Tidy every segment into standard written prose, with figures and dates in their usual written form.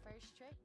first trick?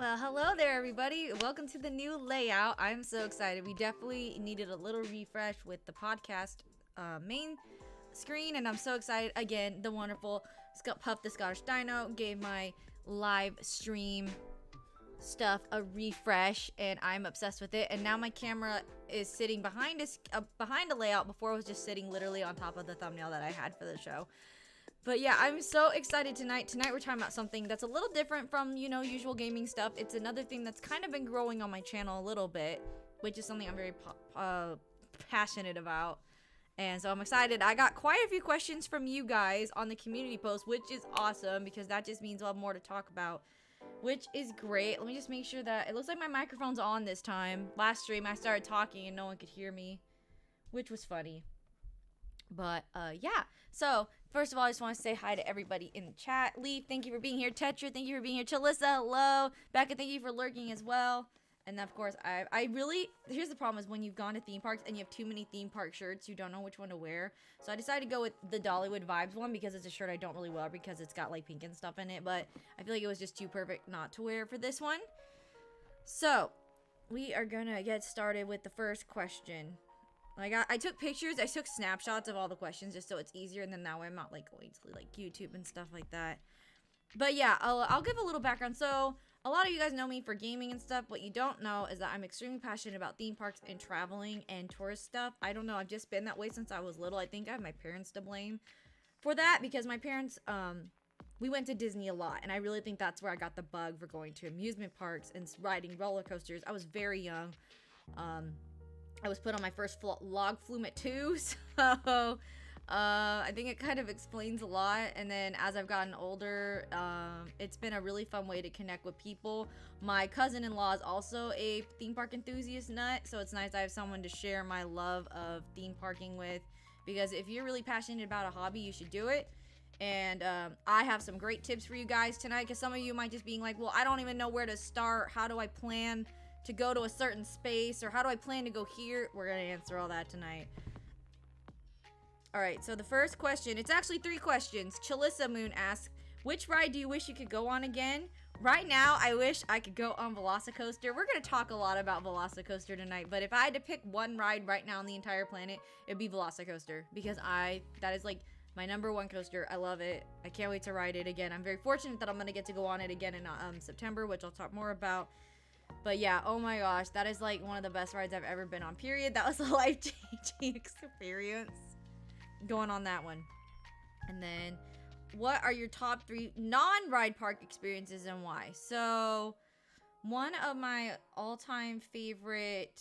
Well, hello there, everybody. Welcome to the new layout. I'm so excited. We definitely needed a little refresh with the podcast main screen, and I'm so excited. Again, the wonderful Puff the Scottish Dino gave my live stream stuff a refresh, and I'm obsessed with it. And now my camera is sitting behind a layout. Before it was just sitting literally on top of the thumbnail that I had for the show. But yeah, I'm so excited tonight. Tonight we're talking about something that's a little different from, usual gaming stuff. It's another thing that's kind of been growing on my channel a little bit, which is something I'm very passionate about. And so I'm excited. I got quite a few questions from you guys on the community post, which is awesome because that just means we'll have more to talk about, which is great. Let me just make sure that it looks like my microphone's on this time. Last stream I started talking and no one could hear me, which was funny. But yeah, so first of all, I just want to say hi to everybody in the chat. Lee, thank you for being here. Tetra, thank you for being here. Chalissa, hello. Becca, thank you for lurking as well. And then of course, I really, here's the problem is when you've gone to theme parks and you have too many theme park shirts, you don't know which one to wear. So I decided to go with the Dollywood Vibes one because it's a shirt I don't really wear because it's got like pink and stuff in it. But I feel like it was just too perfect not to wear for this one. So we are gonna get started with the first question. I took pictures, I took snapshots of all the questions just so it's easier, and then that way I'm not like going to like YouTube and stuff like that. But yeah, I'll give a little background. So a lot of you guys know me for gaming and stuff. What you don't know is that I'm extremely passionate about theme parks and traveling and tourist stuff. I don't know, I've just been that way since I was little. I think I have my parents to blame for that because my parents, we went to Disney a lot, and I really think that's where I got the bug for going to amusement parks and riding roller coasters. I was very young. I was put on my first log flume at 2, so I think it kind of explains a lot. And then as I've gotten older, it's been a really fun way to connect with people. My cousin-in-law is also a theme park enthusiast nut, so it's nice I have someone to share my love of theme parking with, because if you're really passionate about a hobby, you should do it. And I have some great tips for you guys tonight, because some of you might just be like, well, I don't even know where to start. How do I plan to go to a certain space, or how do I plan to go here? We're gonna answer all that tonight. All right, so the first question, it's actually 3 questions. Chalissa Moon asks, which ride do you wish you could go on again? Right now, I wish I could go on Velocicoaster. We're gonna talk a lot about Velocicoaster tonight, but if I had to pick one ride right now on the entire planet, it'd be Velocicoaster, because that is like my #1 coaster. I love it. I can't wait to ride it again. I'm very fortunate that I'm gonna get to go on it again in September, which I'll talk more about. But yeah, oh my gosh, that is like one of the best rides I've ever been on, period. That was a life-changing experience going on that one. And then, what are your top 3 non-ride park experiences and why? So, one of my all-time favorite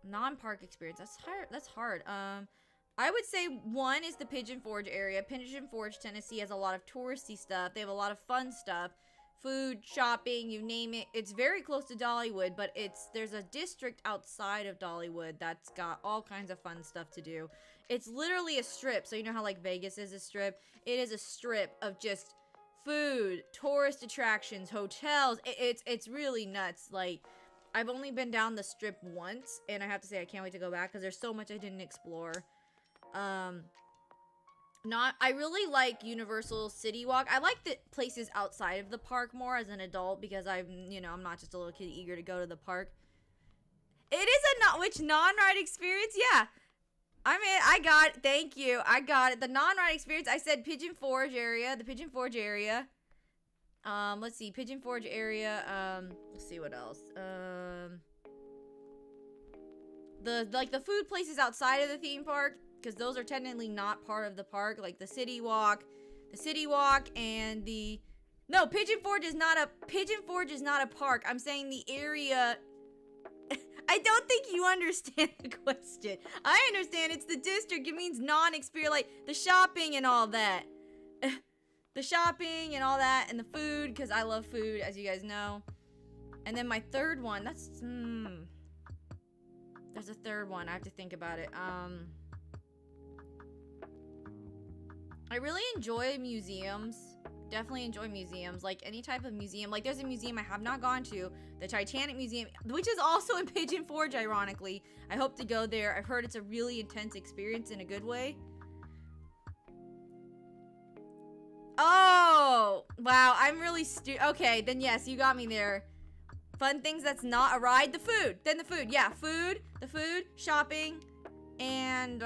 non-park experience, that's hard. I would say one is the Pigeon Forge area. Pigeon Forge, Tennessee has a lot of touristy stuff. They have a lot of fun stuff. Food, shopping, you name it. It's very close to Dollywood, but there's a district outside of Dollywood that's got all kinds of fun stuff to do. It's literally a strip, so you know how like Vegas is a strip? It is a strip of just food, tourist attractions, hotels. It's really nuts. Like, I've only been down the strip once, and I have to say I can't wait to go back because there's so much I didn't explore. I really like Universal City Walk. I like the places outside of the park more as an adult because I'm not just a little kid eager to go to the park. It is which non-ride experience? Yeah. I mean, I got it. Thank you. I got it. The non-ride experience, I said Pigeon Forge area. The Pigeon Forge area. Let's see. Pigeon Forge area. Let's see what else. The food places outside of the theme park, because those are technically not part of the park, like the City Walk and no, Pigeon Forge is not a park. I'm saying the area. I don't think you understand the question. I understand it's the district. It means non-experience, like the shopping and all that. The shopping and all that, and the food, because I love food, as you guys know. And then my third one, there's a third one. I have to think about it. I really enjoy museums. Definitely enjoy museums. Like any type of museum. Like there's a museum I have not gone to. The Titanic Museum, which is also in Pigeon Forge, ironically. I hope to go there. I've heard it's a really intense experience in a good way. Oh! Wow, I'm really okay, then yes, you got me there. Fun things that's not a ride. The food. Then the food. Yeah, food. The food. Shopping. And,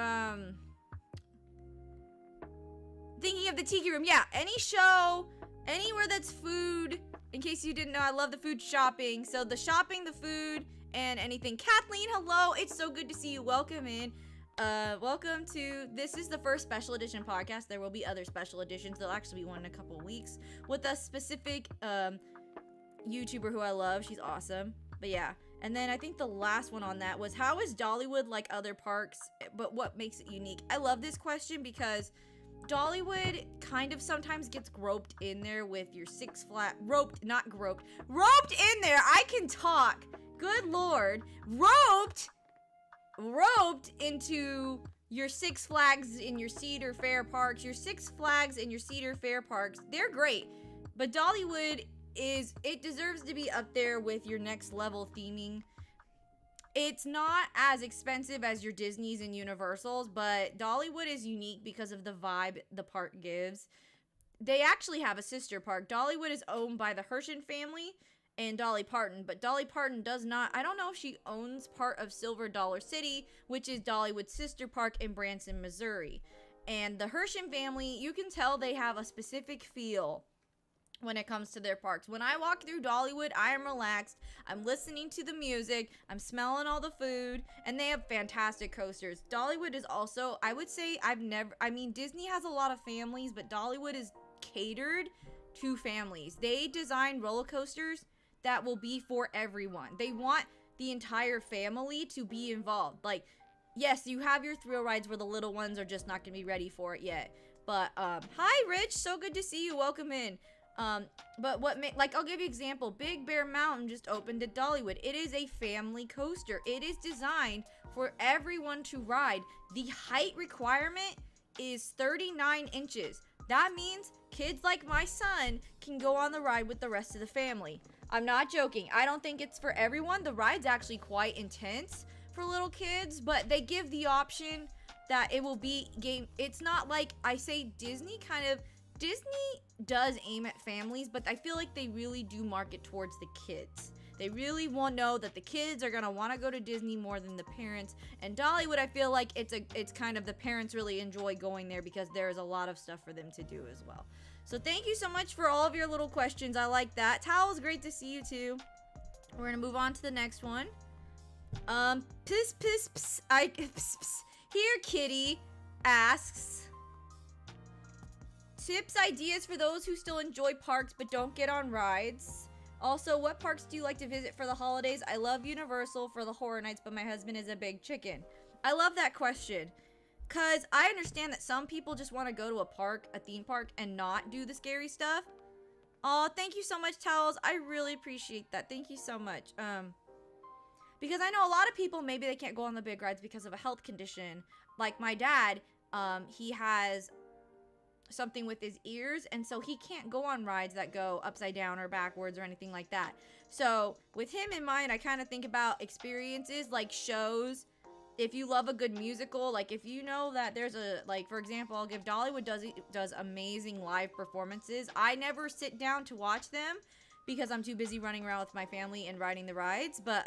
thinking of the tiki room. Yeah, any show, anywhere that's food. In case you didn't know, I love the food shopping. So the shopping, the food, and anything. Kathleen, hello. It's so good to see you. Welcome in. Welcome to, this is the first special edition podcast. There will be other special editions. There'll actually be one in a couple weeks with a specific, YouTuber who I love. She's awesome. But yeah. And then I think the last one on that was, how is Dollywood like other parks, but what makes it unique? I love this question because Dollywood kind of sometimes gets roped in there with your Six Flags, roped in there. I can talk. Good Lord. Roped into your Six Flags in your Cedar Fair parks. Your Six Flags and your Cedar Fair parks, they're great. But Dollywood it deserves to be up there with your next level theming. It's not as expensive as your Disneys and Universals, but Dollywood is unique because of the vibe the park gives. They actually have a sister park. Dollywood is owned by the Herschend family and Dolly Parton, but Dolly Parton does not, I don't know if she owns part of Silver Dollar City, which is Dollywood's sister park in Branson, Missouri. And the Herschend family, you can tell they have a specific feel when it comes to their parks. When I walk through Dollywood, I am relaxed. I'm listening to the music. I'm smelling all the food. And they have fantastic coasters. Dollywood is also, I would say, Disney has a lot of families, but Dollywood is catered to families. They design roller coasters that will be for everyone. They want the entire family to be involved. Like, yes, you have your thrill rides where the little ones are just not going to be ready for it yet. But, hi, Rich. So good to see you. Welcome in. But I'll give you an example. Big Bear Mountain just opened at Dollywood. It is a family coaster. It is designed for everyone to ride. The height requirement is 39 inches. That means kids like my son can go on the ride with the rest of the family. I'm not joking. I don't think it's for everyone. The ride's actually quite intense for little kids, but they give the option that it will be game. It's not like, I say Disney does aim at families, but I feel like they really do market towards the kids. They really want to know that the kids are going to want to go to Disney more than the parents. And Dollywood, I feel like it's kind of the parents really enjoy going there because there's a lot of stuff for them to do as well. So thank you so much for all of your little questions. I like that. Towel's great to see you too. We're going to move on to the next one. Piss, piss, piss. Here, Kitty asks, tips, ideas for those who still enjoy parks but don't get on rides. Also, what parks do you like to visit for the holidays? I love Universal for the Horror Nights, but my husband is a big chicken. I love that question, because I understand that some people just want to go to a theme park, and not do the scary stuff. Oh, thank you so much, Towels. I really appreciate that. Thank you so much. Because I know a lot of people, maybe they can't go on the big rides because of a health condition. Like my dad, he has something with his ears, and so he can't go on rides that go upside down or backwards or anything like that. So with him in mind, I kind of think about experiences like shows. If you love a good musical, like if you know that there's a, like for example, I'll give Dollywood does amazing live performances. I never sit down to watch them because I'm too busy running around with my family and riding the rides, but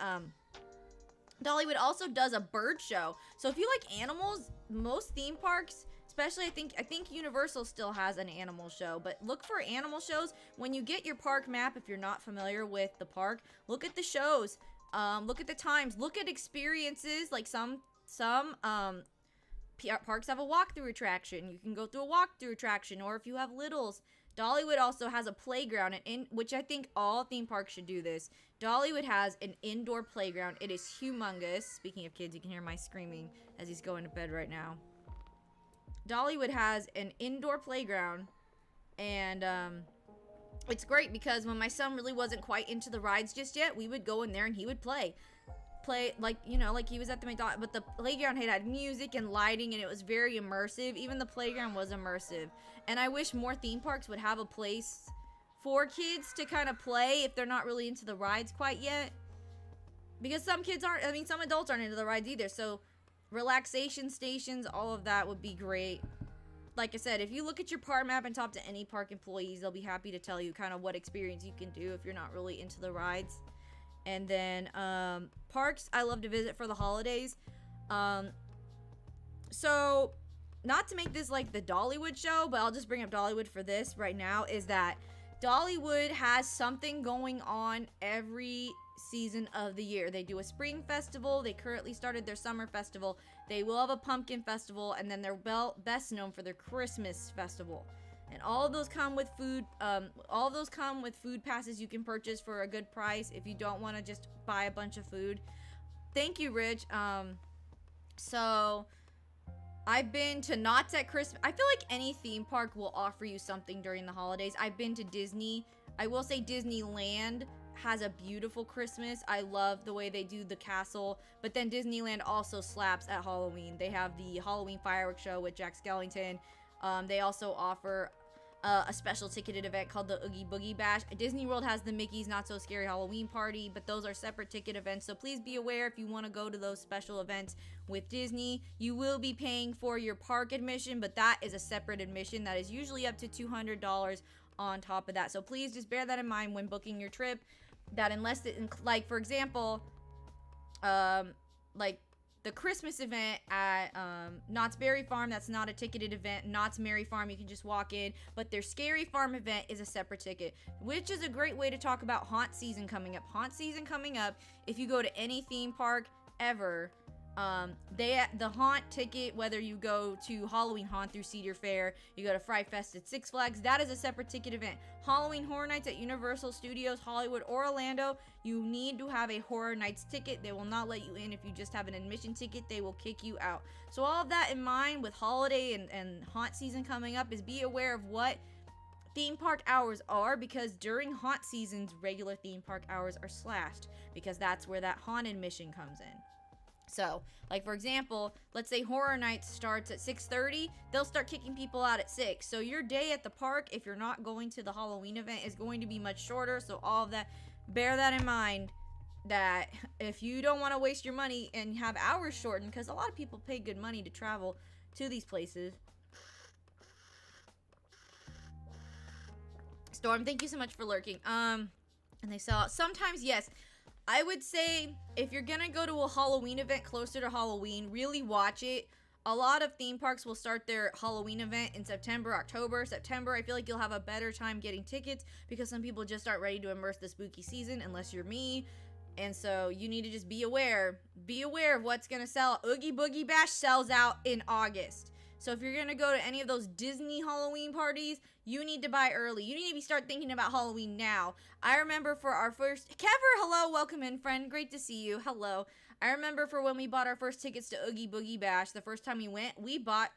Dollywood also does a bird show. So if you like animals, most theme parks, especially I think Universal still has an animal show, but look for animal shows. When you get your park map, if you're not familiar with the park, look at the shows, look at the times, look at experiences. Like some parks have a walkthrough attraction. You can go through a walkthrough attraction, or if you have littles, Dollywood also has a playground, which I think all theme parks should do this. Dollywood has an indoor playground. It is humongous. Speaking of kids, you can hear my screaming as he's going to bed right now. Dollywood has an indoor playground, and it's great because when my son really wasn't quite into the rides just yet, we would go in there and he would play like, you know, like he was at the McDonald's, but the playground had music and lighting, and it was very immersive. Even the playground was immersive, and I wish more theme parks would have a place for kids to kind of play if they're not really into the rides quite yet, because some adults aren't into the rides either. So relaxation stations, all of that would be great. like I said, if you look at your park map and talk to any park employees, they'll be happy to tell you kind of what experience you can do if you're not really into the rides. And then parks I love to visit for the holidays. So not to make this like the Dollywood show, but I'll just bring up Dollywood for this right now, is that Dollywood has something going on every season of the year. They do a spring festival. They currently started their summer festival. They will have a pumpkin festival, and then they're best known for their Christmas festival. And all of those come with food. All of those come with food passes you can purchase for a good price if you don't want to just buy a bunch of food. Thank you, Rich. So I've been to Knott's at Christmas. I feel like any theme park will offer you something during the holidays. I've been to Disney. I will say Disneyland has a beautiful Christmas. I love the way they do the castle. But then Disneyland also slaps at Halloween. They have the Halloween fireworks show with Jack Skellington. They also offer a special ticketed event called the Oogie Boogie Bash. Disney World has the Mickey's Not So Scary Halloween Party, but those are separate ticket events. So please be aware if you want to go to those special events with Disney. You will be paying for your park admission, but that is a separate admission that is usually up to $200 on top of that. So please just bear that in mind when booking your trip. That unless it, like for example, like the Christmas event at Knott's Berry Farm, that's not a ticketed event. Knott's Merry Farm, you can just walk in. But their Scary Farm event is a separate ticket, which is a great way to talk about haunt season coming up. Haunt season coming up, if you go to any theme park ever, the haunt ticket, whether you go to Halloween Haunt through Cedar Fair, you go to Fright Fest at Six Flags, that is a separate ticket event. Halloween Horror Nights at Universal Studios Hollywood or Orlando, you need to have a Horror Nights ticket. They will not let you in if you just have an admission ticket. They will kick you out. So all of that in mind with holiday and haunt season coming up is be aware of what theme park hours are, because during haunt seasons, regular theme park hours are slashed because that's where that haunt admission comes in. So, like for example, let's say Horror Nights starts at 6:30, they'll start kicking people out at 6. So your day at the park, if you're not going to the Halloween event, is going to be much shorter. So all of that, bear that in mind, that if you don't want to waste your money and have hours shortened, because a lot of people pay good money to travel to these places. Storm, thank you so much for lurking. And they sell out. Sometimes, yes. I would say if you're gonna go to a Halloween event closer to Halloween, really watch it. A lot of theme parks will start their Halloween event in September, October. September, I feel like you'll have a better time getting tickets because some people just aren't ready to immerse the spooky season unless you're me. And so you need to just be aware. Be aware of what's gonna sell. Oogie Boogie Bash sells out in August. So if you're gonna go to any of those Disney Halloween parties, you need to buy early. You need to start thinking about Halloween now. I remember for our first... Kever, hello, welcome in, friend. Great to see you. Hello. I remember for when we bought our first tickets to Oogie Boogie Bash, the first time we went, we bought...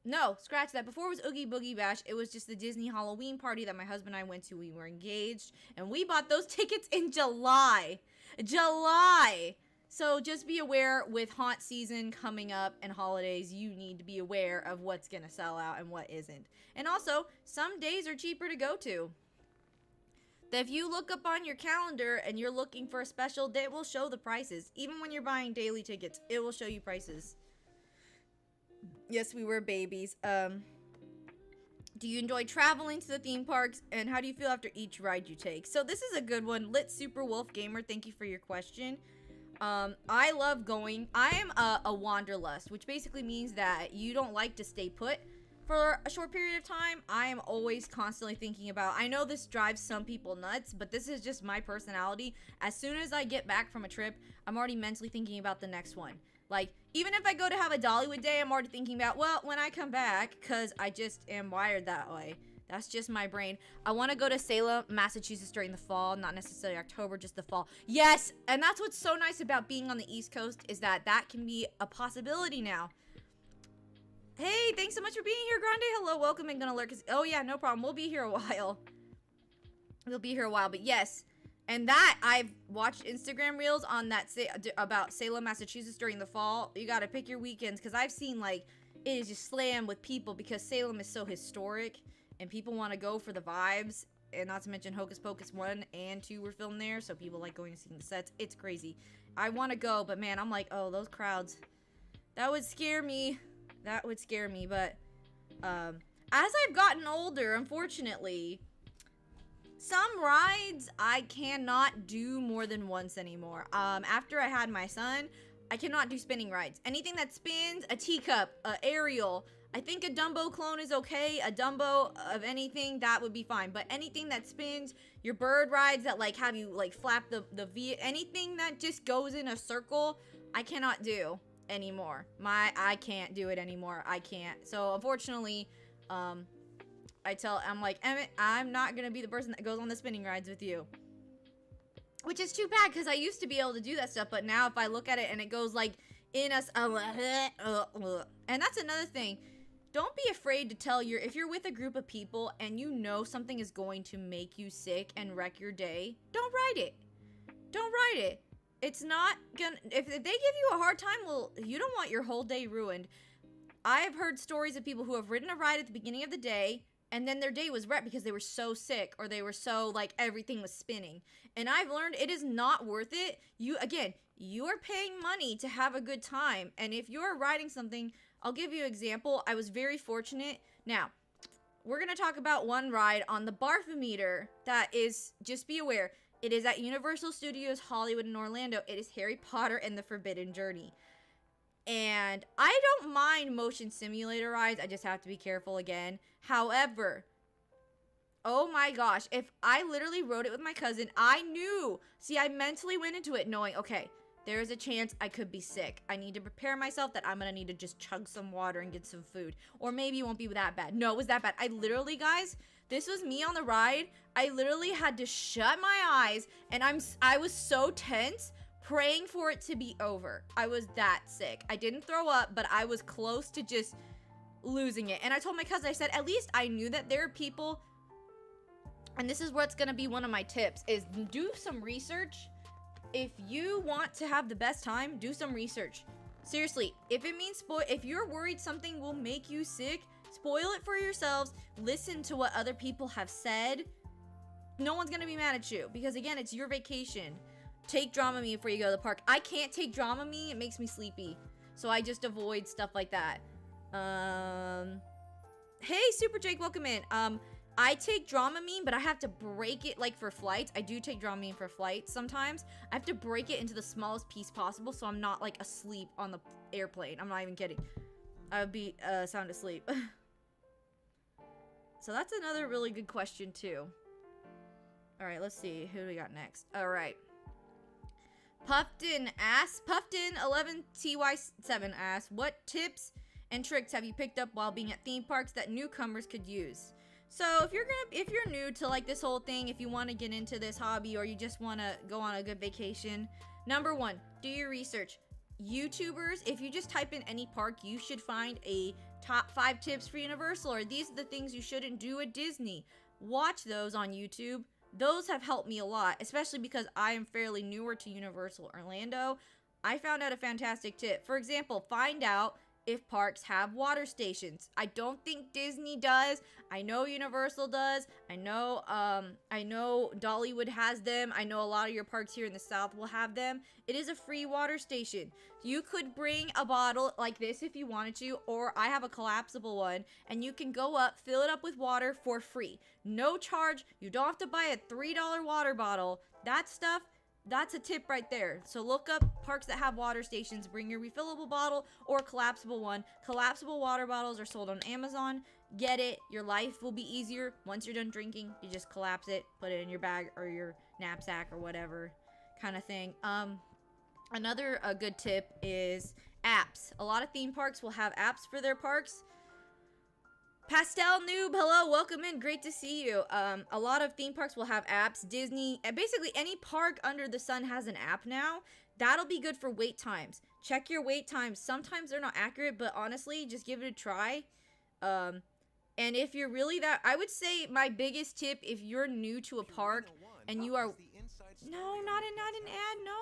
No, scratch that. Before it was Oogie Boogie Bash, it was just the Disney Halloween party that my husband and I went to. We were engaged, and we bought those tickets in July. July! So just be aware with haunt season coming up and holidays, you need to be aware of what's going to sell out and what isn't. And also, some days are cheaper to go to. If you look up on your calendar and you're looking for a special, they will show the prices. Even when you're buying daily tickets, it will show you prices. Yes, we were babies. Do you enjoy traveling to the theme parks? And how do you feel after each ride you take? So this is a good one. Lit Super Wolf Gamer, thank you for your question. I love going. I am a wanderlust, which basically means that you don't like to stay put for a short period of time. I am always constantly thinking about, I know this drives some people nuts, but this is just my personality. As soon as I get back from a trip, I'm already mentally thinking about the next one. Like, even if I go to have a Dollywood day, I'm already thinking about, well, when I come back, because I just am wired that way. That's just my brain. I want to go to Salem, Massachusetts during the fall, not necessarily October, just the fall. Yes, and that's what's so nice about being on the East Coast is that that can be a possibility now. Hey, thanks so much for being here, Grande. Hello, welcome and gonna lurk. Oh yeah, no problem. We'll be here a while. We'll be here a while, but yes. And that, I've watched Instagram reels on that about Salem, Massachusetts during the fall. You gotta pick your weekends, because I've seen, like, it is just slammed with people because Salem is so historic. And people want to go for the vibes. And not to mention Hocus Pocus 1 and 2 were filmed there. So people like going to see the sets. It's crazy. I want to go. But man, I'm like, oh, those crowds. That would scare me. That would scare me. But As I've gotten older, unfortunately, some rides I cannot do more than once anymore. After I had my son, I cannot do spinning rides. Anything that spins, a teacup, a aerial. I think a Dumbo clone is okay. A Dumbo of anything, that would be fine. But anything that spins, your bird rides that like have you like flap the V, anything that just goes in a circle, I cannot do anymore. I can't do it anymore. I can't. So unfortunately, I'm like, Emmett, I'm not gonna be the person that goes on the spinning rides with you. Which is too bad, because I used to be able to do that stuff, but now if I look at it and it goes like in us, and that's another thing. Don't be afraid to tell if you're with a group of people and you know something is going to make you sick and wreck your day, don't ride it. Don't ride it. It's not gonna, if they give you a hard time, well, you don't want your whole day ruined. I've heard stories of people who have ridden a ride at the beginning of the day, and then their day was wrecked because they were so sick, or they were so, like, everything was spinning. And I've learned it is not worth it. You are paying money to have a good time. And if you're riding something, I'll give you an example. I was very fortunate. Now, we're going to talk about one ride on the Barfometer that is, just be aware, it is at Universal Studios Hollywood in Orlando. It is Harry Potter and the Forbidden Journey. And I don't mind motion simulator rides. I just have to be careful again. However, oh my gosh, if I literally rode it with my cousin, I knew. See, I mentally went into it knowing, okay, there is a chance I could be sick. I need to prepare myself that I'm going to need to just chug some water and get some food. Or maybe it won't be that bad. No, it was that bad. I literally, guys, this was me on the ride. I literally had to shut my eyes, and I was so tense, praying for it to be over. I was that sick. I didn't throw up, but I was close to just losing it. And I told my cousin, I said, at least I knew that there are people, and this is what's gonna be one of my tips, is do some research. If you want to have the best time, do some research. Seriously, if it means if you're worried something will make you sick, spoil it for yourselves. Listen to what other people have said. No one's gonna be mad at you, because again, it's your vacation. Take Dramamine before you go to the park. I can't take Dramamine. It makes me sleepy. So I just avoid stuff like that. Hey, Super Jake, welcome in. I take Dramamine, but I have to break it, like, for flights. I do take Dramamine for flights sometimes. I have to break it into the smallest piece possible so I'm not, like, asleep on the airplane. I'm not even kidding. I would be sound asleep. So that's another really good question, too. All right, let's see. Who do we got next? All right. Puffton 11TY7 asks, what tips and tricks have you picked up while being at theme parks that newcomers could use? So if you're new to like this whole thing, if you want to get into this hobby or you just want to go on a good vacation, number one, do your research. YouTubers, if you just type in any park, you should find a top 5 tips for Universal, or these are the things you shouldn't do at Disney. Watch those on YouTube. Those have helped me a lot, especially because I am fairly newer to Universal Orlando. I found out a fantastic tip. For example, find out if parks have water stations. I don't think Disney does. I know Universal does. I know Dollywood has them. I know a lot of your parks here in the South will have them. It is a free water station. You could bring a bottle like this if you wanted to, or I have a collapsible one, and you can go up, fill it up with water for free. No charge. You don't have to buy a $3 water bottle. That stuff, that's a tip right there. So look up parks that have water stations. Bring your refillable bottle or collapsible one. Collapsible water bottles are sold on Amazon. Get it. Your life will be easier. Once you're done drinking, you just collapse it, put it in your bag or your knapsack or whatever kind of thing. Another good tip is apps. A lot of theme parks will have apps for their parks. Pastel Noob, hello, welcome in, great to see you. A lot of theme parks will have apps. Disney, basically any park under the sun has an app now. That'll be good for wait times. Check your wait times. Sometimes they're not accurate, but honestly, just give it a try. And if you're really that, I would say my biggest tip, if you're new to a park and you are, no, not an ad, no,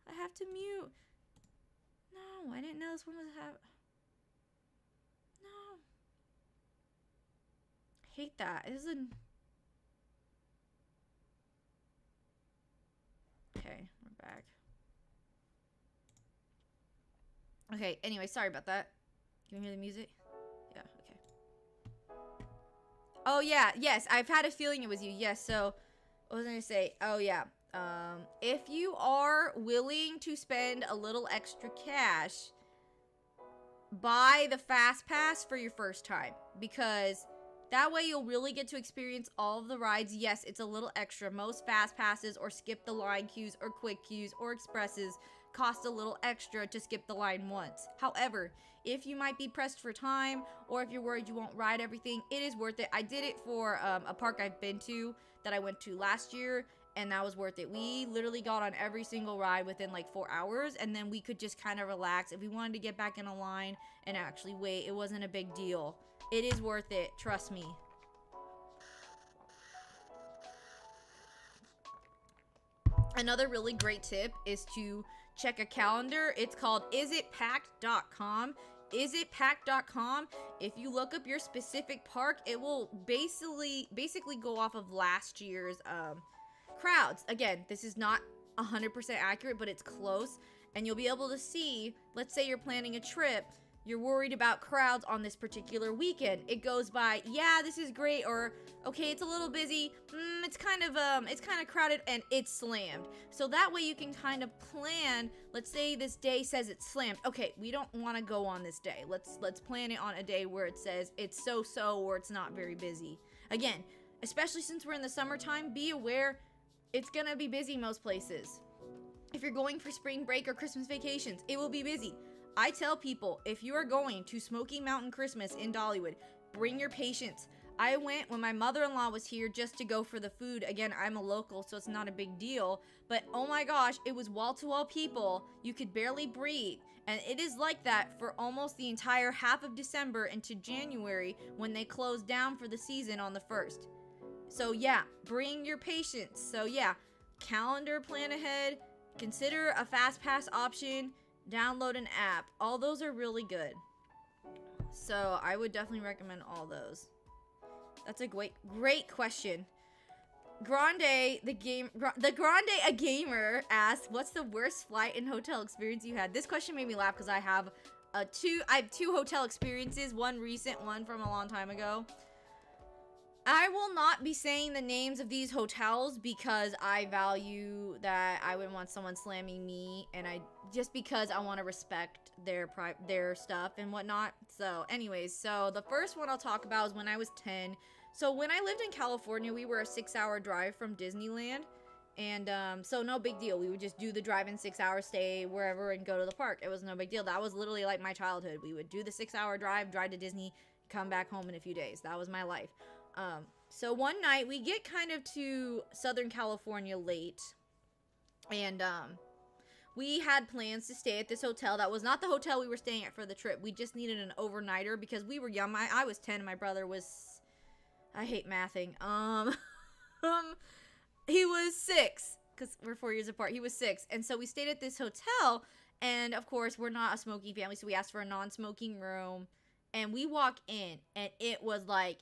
I have to mute. No, I didn't know this one was No. Hate that. It isn't. Okay, we're back. Okay, anyway, sorry about that. Can you hear the music? Yeah, okay. Oh, yeah, yes, I've had a feeling it was you. Yes, so, what was I gonna say? Oh, yeah. If you are willing to spend a little extra cash, buy the fast pass for your first time, because that way you'll really get to experience all of the rides. Yes, it's a little extra. Most fast passes or skip the line queues or quick queues or expresses cost a little extra to skip the line once. However, if you might be pressed for time, or if you're worried you won't ride everything, it is worth it. I did it for a park I've been to that I went to last year, and that was worth it. We literally got on every single ride within like 4 hours, and then we could just kind of relax. If we wanted to get back in a line and actually wait, it wasn't a big deal. It is worth it, trust me. Another really great tip is to check a calendar. It's called isitpacked.com. Isitpacked.com. If you look up your specific park, it will basically go off of last year's crowds. Again, this is not 100% accurate, but it's close, and you'll be able to see, let's say you're planning a trip, you're worried about crowds on this particular weekend. It goes by, yeah, this is great, or okay, it's a little busy, it's kind of crowded, and it's slammed. So that way you can kind of plan. Let's say this day says it's slammed. Okay, we don't want to go on this day. Let's plan it on a day where it says it's so or it's not very busy. Again, especially since we're in the summertime, be aware it's gonna be busy most places. If you're going for spring break or Christmas vacations, it will be busy. I tell people, if you are going to Smoky Mountain Christmas in Dollywood, bring your patience. I went when my mother-in-law was here just to go for the food. Again, I'm a local, so it's not a big deal. But oh my gosh, it was wall-to-wall people. You could barely breathe. And it is like that for almost the entire half of December into January when they close down for the season on the 1st. So yeah, bring your patience. So yeah, calendar, plan ahead, consider a fast pass option, download an app. All those are really good. So I would definitely recommend all those. That's a great question. Grande a gamer asks, what's the worst flight and hotel experience you had? This question made me laugh because I have two hotel experiences, one recent, one from a long time ago. I will not be saying the names of these hotels because I value that I wouldn't want someone slamming me, and just because I want to respect their stuff and whatnot. So anyways, so the first one I'll talk about is when I was 10. So when I lived in California, we were a 6-hour drive from Disneyland, and so no big deal. We would just do the drive in 6 hours, stay wherever, and go to the park. It was no big deal. That was literally like my childhood. We would do the 6-hour drive to Disney, come back home in a few days. That was my life. So one night we get kind of to Southern California late, and we had plans to stay at this hotel. That was not the hotel we were staying at for the trip. We just needed an overnighter because we were young. I was 10 and my brother was, I hate mathing. He was 6 because we're 4 years apart. He was 6, and so we stayed at this hotel, and of course we're not a smoking family, so we asked for a non-smoking room, and we walk in, and it was like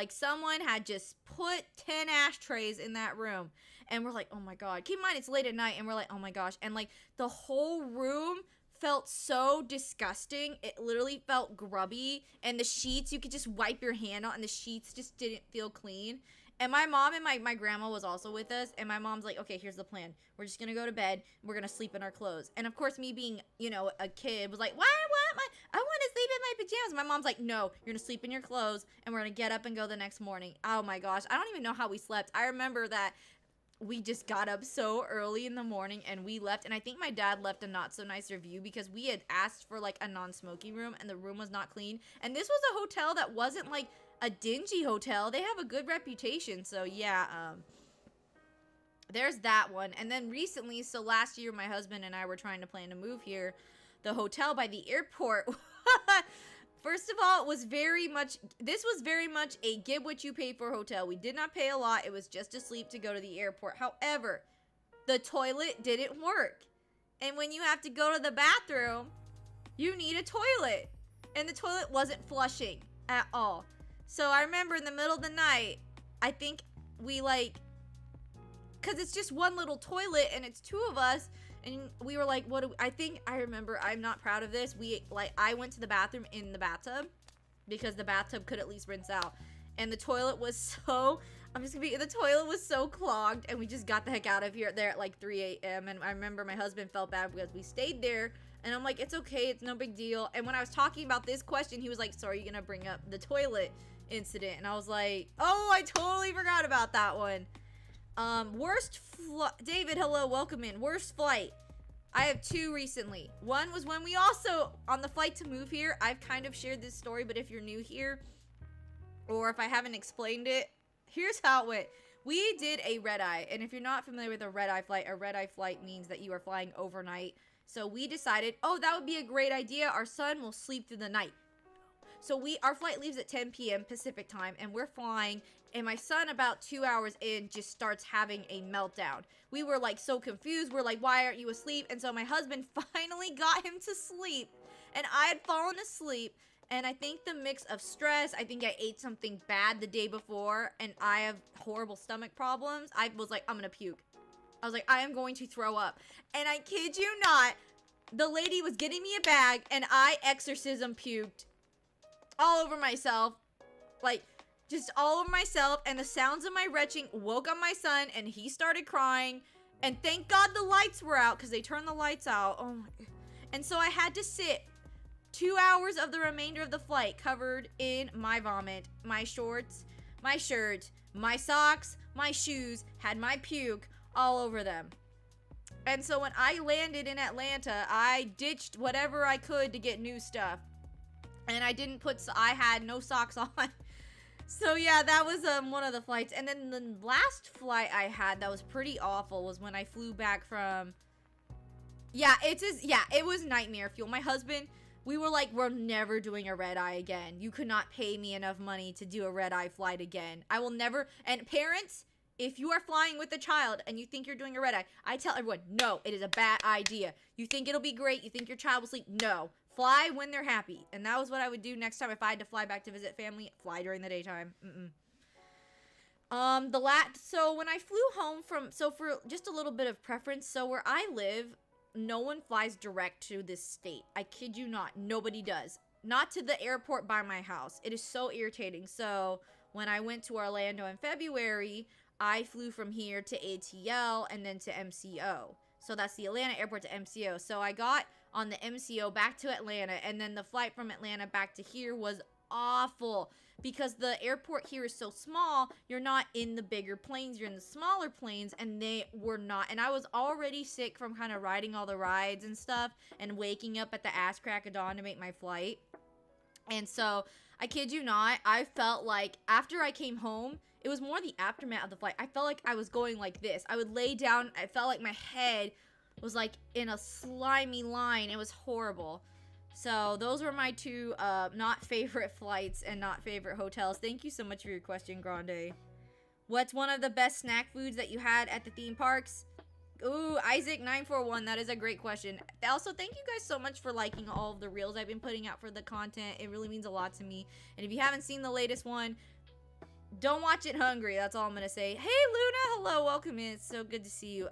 someone had just put 10 ashtrays in that room. And we're like, oh my God. Keep in mind, it's late at night. And we're like, oh my gosh. And like the whole room felt so disgusting. It literally felt grubby. And the sheets, you could just wipe your hand on. And the sheets just didn't feel clean. And my mom and my grandma was also with us. And my mom's like, okay, here's the plan. We're just going to go to bed. We're going to sleep in our clothes. And of course, me being, a kid was like, I want to sleep in my pajamas. My mom's like, no, you're going to sleep in your clothes. And we're going to get up and go the next morning. Oh my gosh. I don't even know how we slept. I remember that we just got up so early in the morning and we left. And I think my dad left a not so nice review because we had asked for like a non-smoking room and the room was not clean. And this was a hotel that wasn't like a dingy hotel. They have a good reputation. So yeah, there's that one. And then recently, so last year my husband and I were trying to plan to move here. The hotel by the airport, first of all, this was very much a get what you pay for hotel. We did not pay a lot. It was just to sleep to go to the airport. However, the toilet didn't work. And when you have to go to the bathroom, you need a toilet. And the toilet wasn't flushing at all. So I remember in the middle of the night, I think we because it's just one little toilet and it's 2 of us. And we were like, I think I remember, I'm not proud of this. I went to the bathroom in the bathtub because the bathtub could at least rinse out. And the toilet was so, the toilet was so clogged, and we just got the heck out of here there at like 3 a.m. And I remember my husband felt bad because we stayed there, and I'm like, it's okay, it's no big deal. And when I was talking about this question, he was like, so are you gonna bring up the toilet incident? And I was like, oh, I totally forgot about that one. David, hello, welcome in. Worst flight. I have two recently. One was when we also, on the flight to move here, I've kind of shared this story, but if you're new here, or if I haven't explained it, here's how it went. We did a red-eye, and if you're not familiar with a red-eye flight means that you are flying overnight. So we decided, oh, that would be a great idea. Our son will sleep through the night. So our flight leaves at 10 p.m. Pacific time, and we're flying, and my son, about 2 hours in, just starts having a meltdown. We were like so confused. We're like, why aren't you asleep? And so my husband finally got him to sleep, and I had fallen asleep. And I think the mix of stress, I think I ate something bad the day before, and I have horrible stomach problems. I was like, I'm gonna puke. I was like, I am going to throw up. And I kid you not, the lady was getting me a bag, and I exorcism puked all over myself. Like, just all over myself, and the sounds of my retching woke up my son, and he started crying. And thank God the lights were out, because they turned the lights out. Oh my. And so I had to sit 2 hours of the remainder of the flight covered in my vomit, my shorts, my shirt, my socks, my shoes, had my puke all over them. And so when I landed in Atlanta, I ditched whatever I could to get new stuff. And I had no socks on. So yeah, that was one of the flights. And then the last flight I had that was pretty awful was when I flew back from, it was nightmare fuel. My husband, we were like, we're never doing a red-eye again. You could not pay me enough money to do a red-eye flight again. I will never. And parents, if you are flying with a child and you think you're doing a red-eye, I tell everyone, no, it is a bad idea. You think it'll be great. You think your child will sleep. No. Fly when they're happy. And that was what I would do next time if I had to fly back to visit family. Fly during the daytime. So when I flew home for just a little bit of preference, so where I live, no one flies direct to this state. I kid you not. Nobody does. Not to the airport by my house. It is so irritating. So when I went to Orlando in February, I flew from here to ATL and then to MCO. So that's the Atlanta airport to MCO. So I got on the MCO back to Atlanta, and then the flight from Atlanta back to here was awful because the airport here is so small. You're not in the bigger planes, you're in the smaller planes, and they were not. And I was already sick from kind of riding all the rides and stuff and waking up at the ass crack of dawn to make my flight. And so I kid you not, I felt like after I came home, it was more the aftermath of the flight. I felt like I was going like this. I would lay down, I felt like my head was like in a slimy line. It was horrible. So those were my two not favorite flights and not favorite hotels. Thank you so much for your question, Grande. What's one of the best snack foods that you had at the theme parks? Ooh, Isaac941, that is a great question. Also, thank you guys so much for liking all of the reels I've been putting out for the content. It really means a lot to me. And if you haven't seen the latest one, don't watch it hungry. That's all I'm gonna say. Hey, Luna, hello, welcome in. It's so good to see you.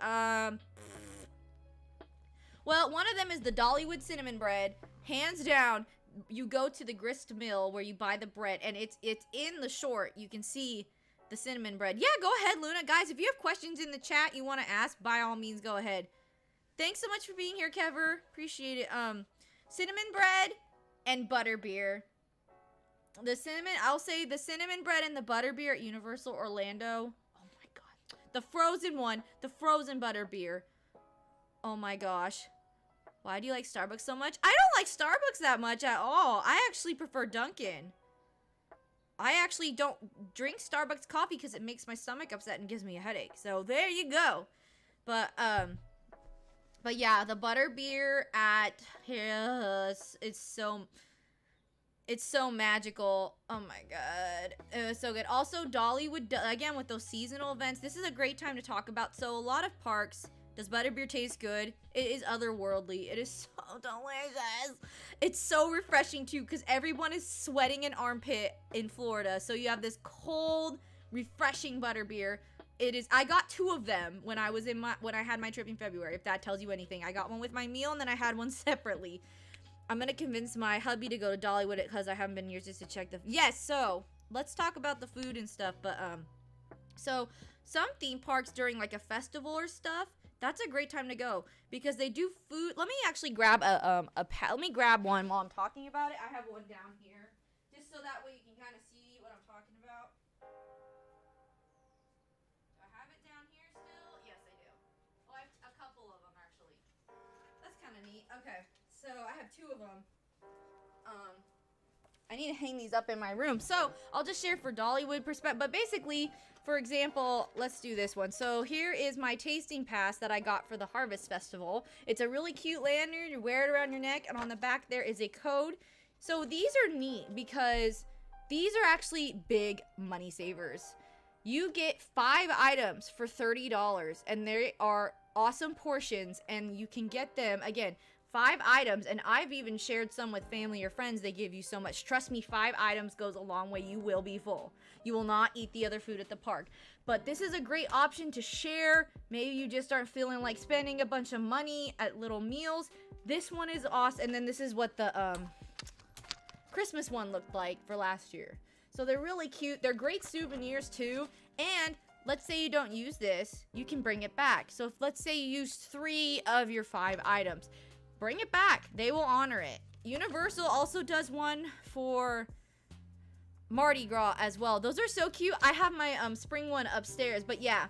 Well, one of them is the Dollywood cinnamon bread. Hands down, you go to the grist mill where you buy the bread, and it's in the short. You can see the cinnamon bread. Yeah, go ahead, Luna. Guys, if you have questions in the chat you want to ask, by all means, go ahead. Thanks so much for being here, Kever. Appreciate it. Cinnamon bread and butterbeer. I'll say the cinnamon bread and the butterbeer at Universal Orlando. Oh my god. The frozen one, the frozen butterbeer. Oh my gosh. Why do you like Starbucks so much? I don't like Starbucks that much at all. I actually prefer Dunkin'. I actually don't drink Starbucks coffee because it makes my stomach upset and gives me a headache. So there you go. But yeah, the butterbeer at here, it's so magical. Oh my god. It was so good. Also, Dollywood, again, with those seasonal events, this is a great time to talk about. So a lot of parks, does butterbeer taste good? It is otherworldly. It is so delicious. It's so refreshing too because everyone is sweating an armpit in Florida. So you have this cold, refreshing butterbeer. it is. I got 2 of them when I had my trip in February. If that tells you anything, I got one with my meal, and then I had one separately. I'm gonna convince my hubby to go to Dollywood because I haven't been here just to check the. Yes, so let's talk about the food and stuff. But so some theme parks during like a festival or stuff, that's a great time to go because they do food. Let me actually grab let me grab one while I'm talking about it. I have one down here just so that way you can kind of see what I'm talking about. Do I have it down here still? Yes, I do. Oh, I have a couple of them actually. That's kind of neat. Okay, so I have 2 of them. I need to hang these up in my room. So I'll just share for Dollywood perspective. But basically, for example, let's do this one. So here is my tasting pass that I got for the Harvest Festival. It's a really cute lanyard. You wear it around your neck, and on the back there is a code. So these are neat because these are actually big money savers. You get 5 items for $30, and they are awesome portions, and you can get them, again, 5 items, and I've even shared some with family or friends. They give you so much. Trust me, 5 items goes a long way. You will be full. You will not eat the other food at the park. But this is a great option to share. Maybe you just aren't feeling like spending a bunch of money at little meals. This one is awesome. And then this is what the Christmas one looked like for last year. So they're really cute. They're great souvenirs too. And let's say you don't use this, you can bring it back. So if let's say you used 3 of your 5 items, bring it back. They will honor it. Universal also does one for Mardi Gras as well. Those are so cute. I have my spring one upstairs. But yeah,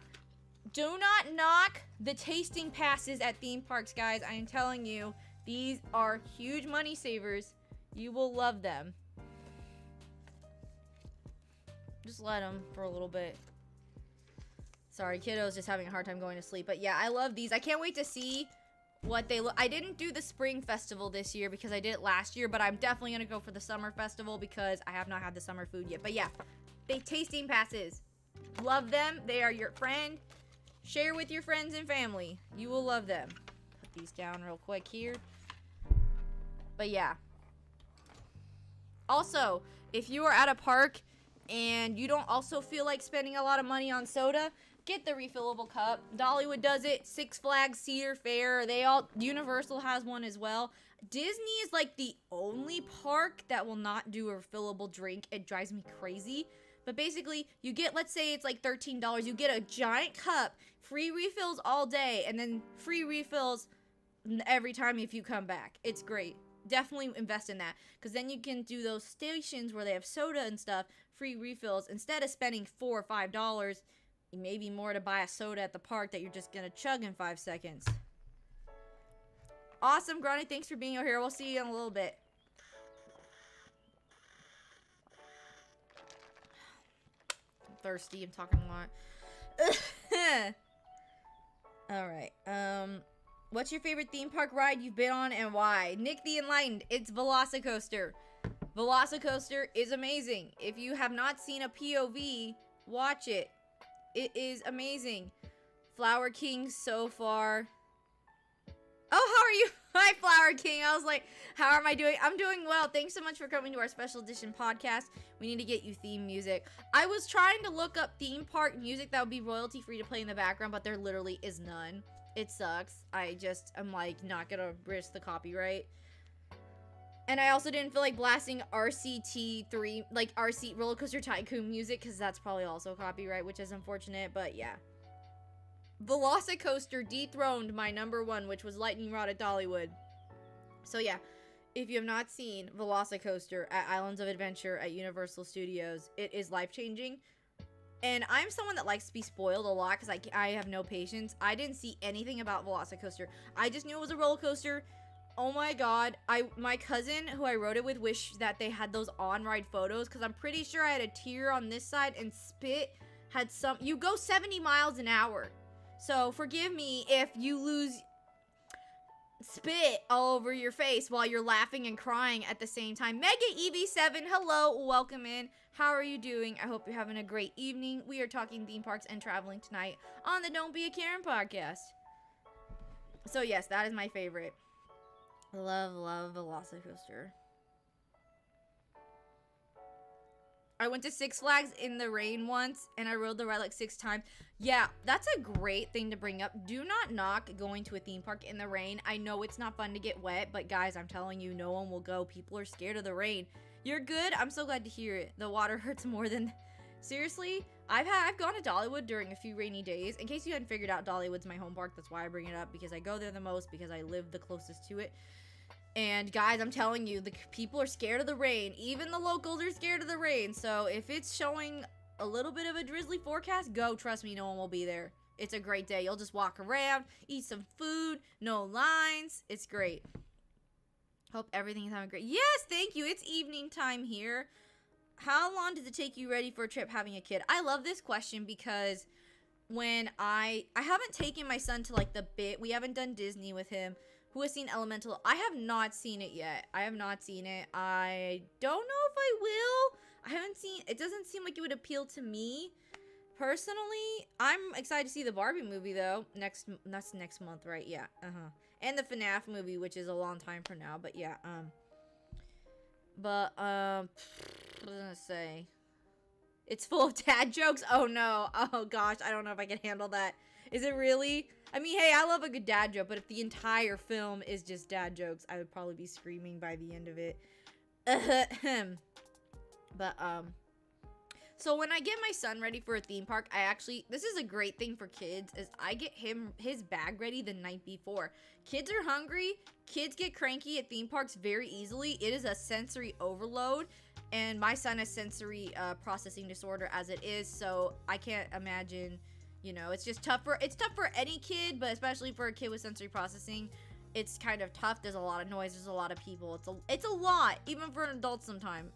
do not knock the tasting passes at theme parks, guys. I am telling you, these are huge money savers. You will love them. Just let them for a little bit. Sorry, kiddo's just having a hard time going to sleep. But yeah, I love these. I can't wait to see what they look. I didn't do the spring festival this year because I did it last year, but I'm definitely gonna go for the summer festival because I have not had the summer food yet. But yeah, they tasting passes. Love them. They are your friend. Share with your friends and family. You will love them. Put these down real quick here. But yeah. Also, if you are at a park and you don't also feel like spending a lot of money on soda, get the refillable cup. Dollywood does it. Six Flags, Cedar Fair, Universal has one as well. Disney is like the only park that will not do a refillable drink. It drives me crazy. But basically, you get, let's say it's like $13. You get a giant cup, free refills all day, and then free refills every time if you come back. It's great. Definitely invest in that, because then you can do those stations where they have soda and stuff, free refills, instead of spending $4 or $5, maybe more to buy a soda at the park that you're just gonna chug in 5 seconds. Awesome, Granny. Thanks for being here. We'll see you in a little bit. I'm thirsty. I'm talking a lot. All right. What's your favorite theme park ride you've been on and why? Nick the Enlightened. It's Velocicoaster. Velocicoaster is amazing. If you have not seen a POV, watch it. It is amazing. Flower King so far. Oh, how are you? Hi, Flower King. I was like, how am I doing? I'm doing well. Thanks so much for coming to our special edition podcast. We need to get you theme music. I was trying to look up theme park music that would be royalty free to play in the background, but there literally is none. It sucks. I'm like not gonna risk the copyright. And I also didn't feel like blasting RCT3, like RC Roller Coaster Tycoon music, because that's probably also copyright, which is unfortunate, but yeah. Velocicoaster dethroned my #1, which was Lightning Rod at Dollywood. So yeah, if you have not seen Velocicoaster at Islands of Adventure at Universal Studios, it is life-changing. And I'm someone that likes to be spoiled a lot because I have no patience. I didn't see anything about Velocicoaster. I just knew it was a roller coaster. Oh my god. My cousin who I rode it with wished that they had those on-ride photos, because I'm pretty sure I had a tear on this side and Spit had some. You go 70 miles an hour. So forgive me if you lose spit all over your face while you're laughing and crying at the same time. Mega EV7, hello, welcome in. How are you doing? I hope you're having a great evening. We are talking theme parks and traveling tonight on the Don't Be a Karen podcast. So yes, that is my favorite. Love Velocicoaster. I went to Six Flags in the rain once, and I rode the ride like 6 times. Yeah, that's a great thing to bring up. Do not knock going to a theme park in the rain. I know it's not fun to get wet, but guys, I'm telling you, no one will go. People are scared of the rain. You're good? I'm so glad to hear it. The water hurts more than... Seriously, I've gone to Dollywood during a few rainy days. In case you hadn't figured out, Dollywood's my home park. That's why I bring it up, because I go there the most, because I live the closest to it. And guys, I'm telling you, the people are scared of the rain. Even the locals are scared of the rain. So if it's showing a little bit of a drizzly forecast, go. Trust me, no one will be there. It's a great day. You'll just walk around, eat some food, no lines. It's great. Hope everything is having great. Yes, thank you. It's evening time here. How long does it take you ready for a trip having a kid? I love this question because when I haven't taken my son to like the bit, we haven't done Disney with him. Who has seen Elemental? I have not seen it yet. I have not seen it. I don't know if I will. I haven't seen, it doesn't seem like it would appeal to me personally. I'm excited to see the Barbie movie though. That's next month, right? Yeah. And the FNAF movie, which is a long time from now, but yeah. What was I gonna say? It's full of dad jokes. Oh no. Oh gosh, I don't know if I can handle that. Is it really? I mean, hey, I love a good dad joke, but if the entire film is just dad jokes, I would probably be screaming by the end of it. But so when I get my son ready for a theme park, this is a great thing for kids, is I get his bag ready the night before. Kids are hungry. Kids get cranky at theme parks very easily. It is a sensory overload, and my son has sensory processing disorder as it is, so I can't imagine, you know, it's just tough for any kid, but especially for a kid with sensory processing. It's kind of tough. There's a lot of noise. There's a lot of people. It's a lot, even for an adult sometimes.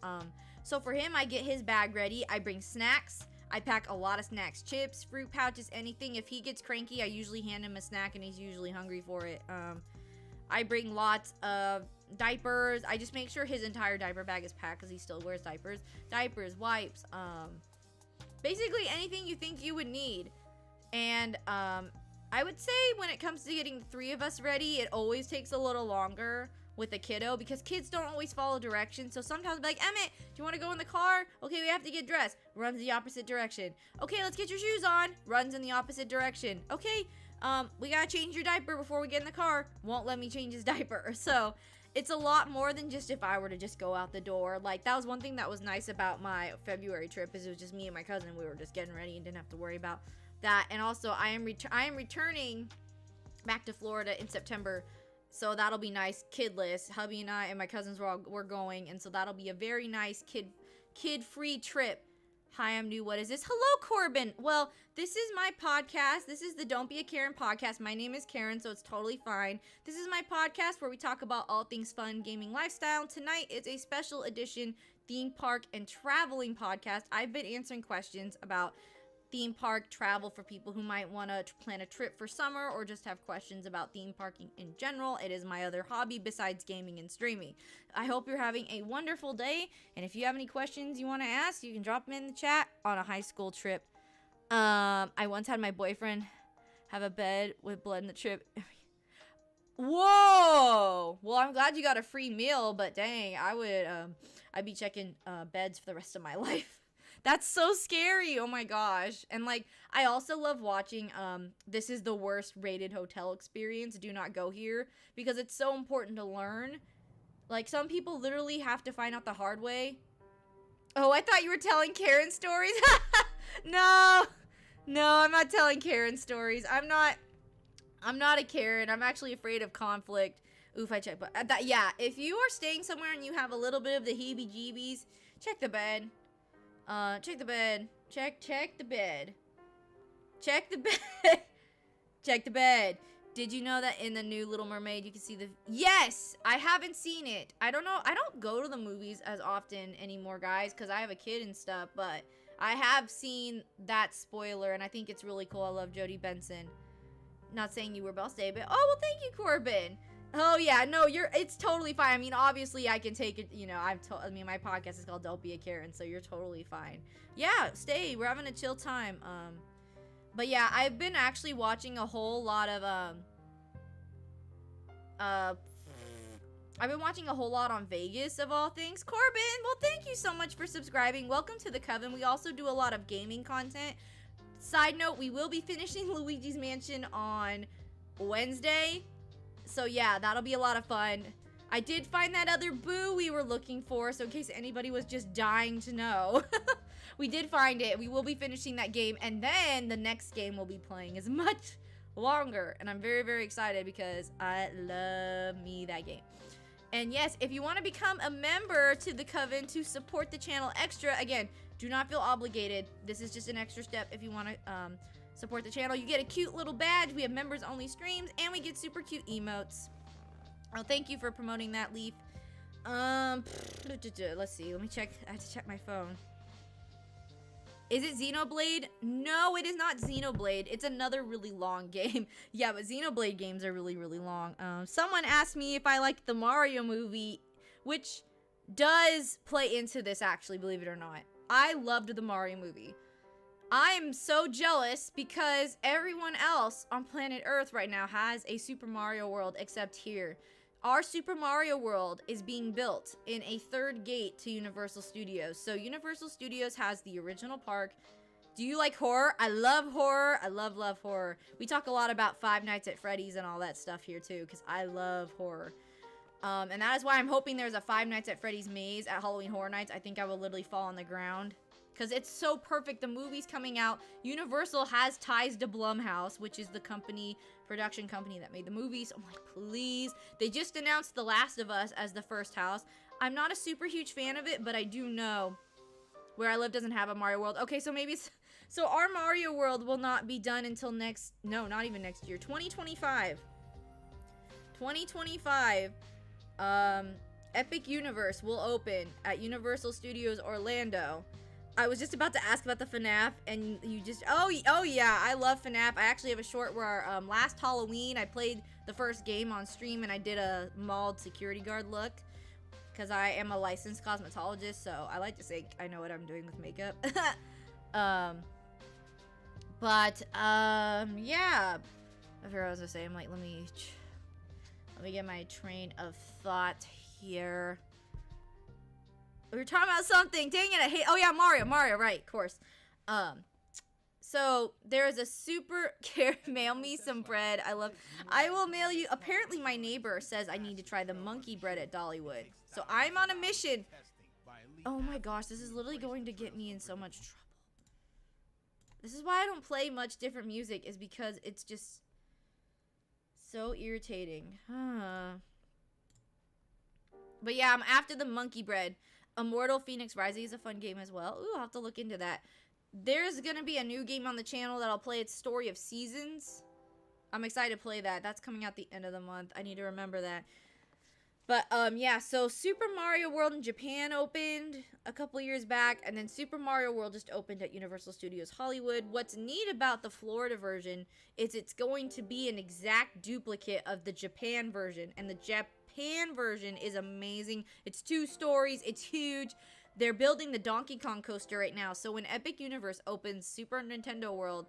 So for him, I get his bag ready. I bring snacks. I pack a lot of snacks, chips, fruit pouches, anything. If he gets cranky, I usually hand him a snack, and he's usually hungry for it. I bring lots of diapers. I just make sure his entire diaper bag is packed because he still wears diapers. Diapers, wipes, basically anything you think you would need. And I would say when it comes to getting the 3 of us ready, it always takes a little longer with a kiddo because kids don't always follow directions. So sometimes I'll be like, Emmett, do you want to go in the car? Okay, we have to get dressed. Runs the opposite direction. Okay, let's get your shoes on. Runs in the opposite direction. Okay, we gotta change your diaper before we get in the car. Won't let me change his diaper. So it's a lot more than just if I were to just go out the door. Like, that was one thing that was nice about my February trip, is it was just me and my cousin. We were just getting ready and didn't have to worry about that. And also I am returning back to Florida in September, so that'll be nice, kidless. Hubby and I and my cousins we're going, and so that'll be a very nice kid-free trip. Hi, I'm new. What is this? Hello, Corbin. Well, this is my podcast. This is the Don't Be a Karen podcast. My name is Karen, so it's totally fine. This is my podcast where we talk about all things fun, gaming, lifestyle. Tonight is a special edition theme park and traveling podcast. I've been answering questions about theme park travel for people who might want to plan a trip for summer or just have questions about theme parking in general. It is my other hobby besides gaming and streaming. I hope you're having a wonderful day, and if you have any questions you want to ask, you can drop them in the chat. On a high school trip, I once had my boyfriend have a bed with blood in the trip. Whoa! Well, I'm glad you got a free meal, but dang, I'd be checking beds for the rest of my life. That's so scary. Oh my gosh. And like, I also love watching This Is the Worst Rated Hotel Experience. Do not go here, because it's so important to learn. Like, some people literally have to find out the hard way. Oh, I thought you were telling Karen stories. No, I'm not telling Karen stories. I'm not a Karen. I'm actually afraid of conflict. Oof, I checked. But yeah, if you are staying somewhere and you have a little bit of the heebie-jeebies, check the bed. Check the bed. Check the bed. Check the bed. Check the bed. Did you know that in the new Little Mermaid you can see the... Yes! I haven't seen it. I don't know. I don't go to the movies as often anymore, guys, because I have a kid and stuff, but I have seen that spoiler, and I think it's really cool. I love Jodie Benson. Not saying you were boss day, but... Oh, well, thank you, Corbin. Oh, yeah, no, it's totally fine. I mean, obviously, I can take it, you know, I mean, my podcast is called Don't Be a Karen, so you're totally fine. Yeah, stay, we're having a chill time. But yeah, I've been actually watching a whole lot of, I've been watching a whole lot on Vegas, of all things. Corbin, well, thank you so much for subscribing. Welcome to the Coven. We also do a lot of gaming content. Side note, we will be finishing Luigi's Mansion on Wednesday. So yeah, that'll be a lot of fun. I did find that other boo we were looking for, so in case anybody was just dying to know. We did find it. We will be finishing that game, and then the next game we'll be playing is much longer. And I'm very, very excited because I love me that game. And yes, if you want to become a member to the Coven to support the channel extra, again, do not feel obligated. This is just an extra step if you want to support the channel. You get a cute little badge. We have members only streams, and we get super cute emotes. Oh, thank you for promoting that, Leaf. Let's see. Let me check. I have to check my phone. Is it Xenoblade? No, it is not Xenoblade. It's another really long game. Yeah, but Xenoblade games are really, really long. Someone asked me if I liked the Mario movie, which does play into this, actually, believe it or not. I loved the Mario movie. I'm so jealous because everyone else on planet Earth right now has a Super Mario World except here. Our Super Mario World is being built in a third gate to Universal Studios. So Universal Studios has the original park. Do you like horror? I love horror. I love horror. We talk a lot about Five Nights at Freddy's and all that stuff here too, because I love horror. And that is why I'm hoping there's a Five Nights at Freddy's maze at Halloween Horror Nights. I think I will literally fall on the ground because it's so perfect. The movie's coming out. Universal has ties to Blumhouse, which is the production company that made the movies. I'm like, please. They just announced The Last of Us as the first house. I'm not a super huge fan of it, but I do know where I live doesn't have a Mario World. Okay, so maybe it's... So our Mario World will not be done until next... No, not even next year. 2025. 2025. Epic Universe will open at Universal Studios Orlando. I was just about to ask about the FNAF, and you just... Oh yeah, I love FNAF. I actually have a short where last Halloween I played the first game on stream, and I did a mauled security guard look, because I am a licensed cosmetologist, so I like to say I know what I'm doing with makeup. Yeah. I forgot what I was gonna say. I'm like, let me get my train of thought here. We were talking about something. Dang it, I hate... Oh, yeah, Mario, right, of course. So, there's a super... Mail me some bread. I will mail you... Apparently, my neighbor says I need to try the monkey bread at Dollywood. So, I'm on a mission. Oh, my gosh, this is literally going to get me in so much trouble. This is why I don't play much different music, is because it's just so irritating. But, yeah, I'm after the monkey bread. Immortal Phoenix Rising is a fun game as well. Ooh, I'll have to look into that. There's gonna be a new game on the channel that I'll play. It's Story of Seasons. I'm excited to play that. That's coming out the end of the month. I need to remember that. But, yeah, so Super Mario World in Japan opened a couple years back, and then Super Mario World just opened at Universal Studios Hollywood. What's neat about the Florida version is it's going to be an exact duplicate of the Japan version, and the Japan version is amazing. It's 2 stories. It's huge. They're building the Donkey Kong coaster right now. So when Epic Universe opens Super Nintendo World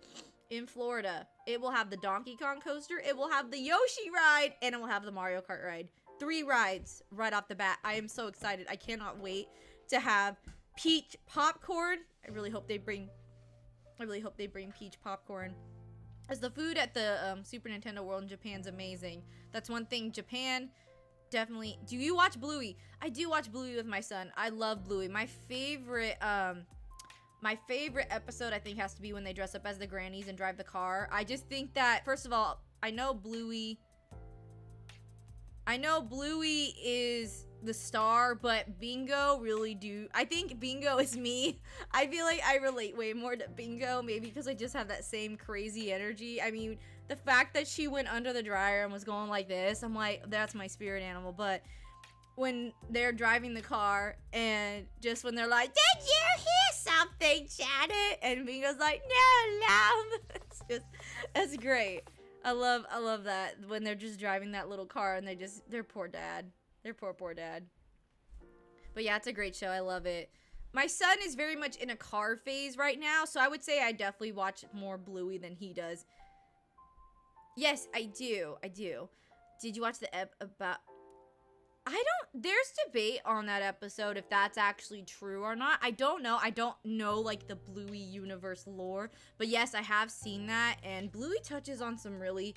in Florida, it will have the Donkey Kong coaster, it will have the Yoshi ride, and it will have the Mario Kart ride. 3 rides right off the bat. I am so excited. I cannot wait to have peach popcorn. I really hope they bring peach popcorn. As the food at the Super Nintendo World in Japan's amazing. That's one thing Japan definitely... Do you watch Bluey? I do watch Bluey with my son. I love Bluey. My favorite episode, I think, has to be when they dress up as the grannies and drive the car. I just think that, first of all, I know Bluey is the star, but Bingo really do... I think Bingo is me. I feel like I relate way more to Bingo, maybe because I just have that same crazy energy. I mean... The fact that she went under the dryer and was going like this, I'm like, that's my spirit animal. But when they're driving the car and just when they're like, did you hear something, Janet? And Bingo's like, no, love. It's great. I love that when they're just driving that little car and their poor dad. Their poor dad. But yeah, it's a great show. I love it. My son is very much in a car phase right now, so I would say I definitely watch more Bluey than he does. Yes, I do. Did you watch the ep about... There's debate on that episode if that's actually true or not. I don't know. I don't know, like, the Bluey universe lore. But yes, I have seen that. And Bluey touches on some really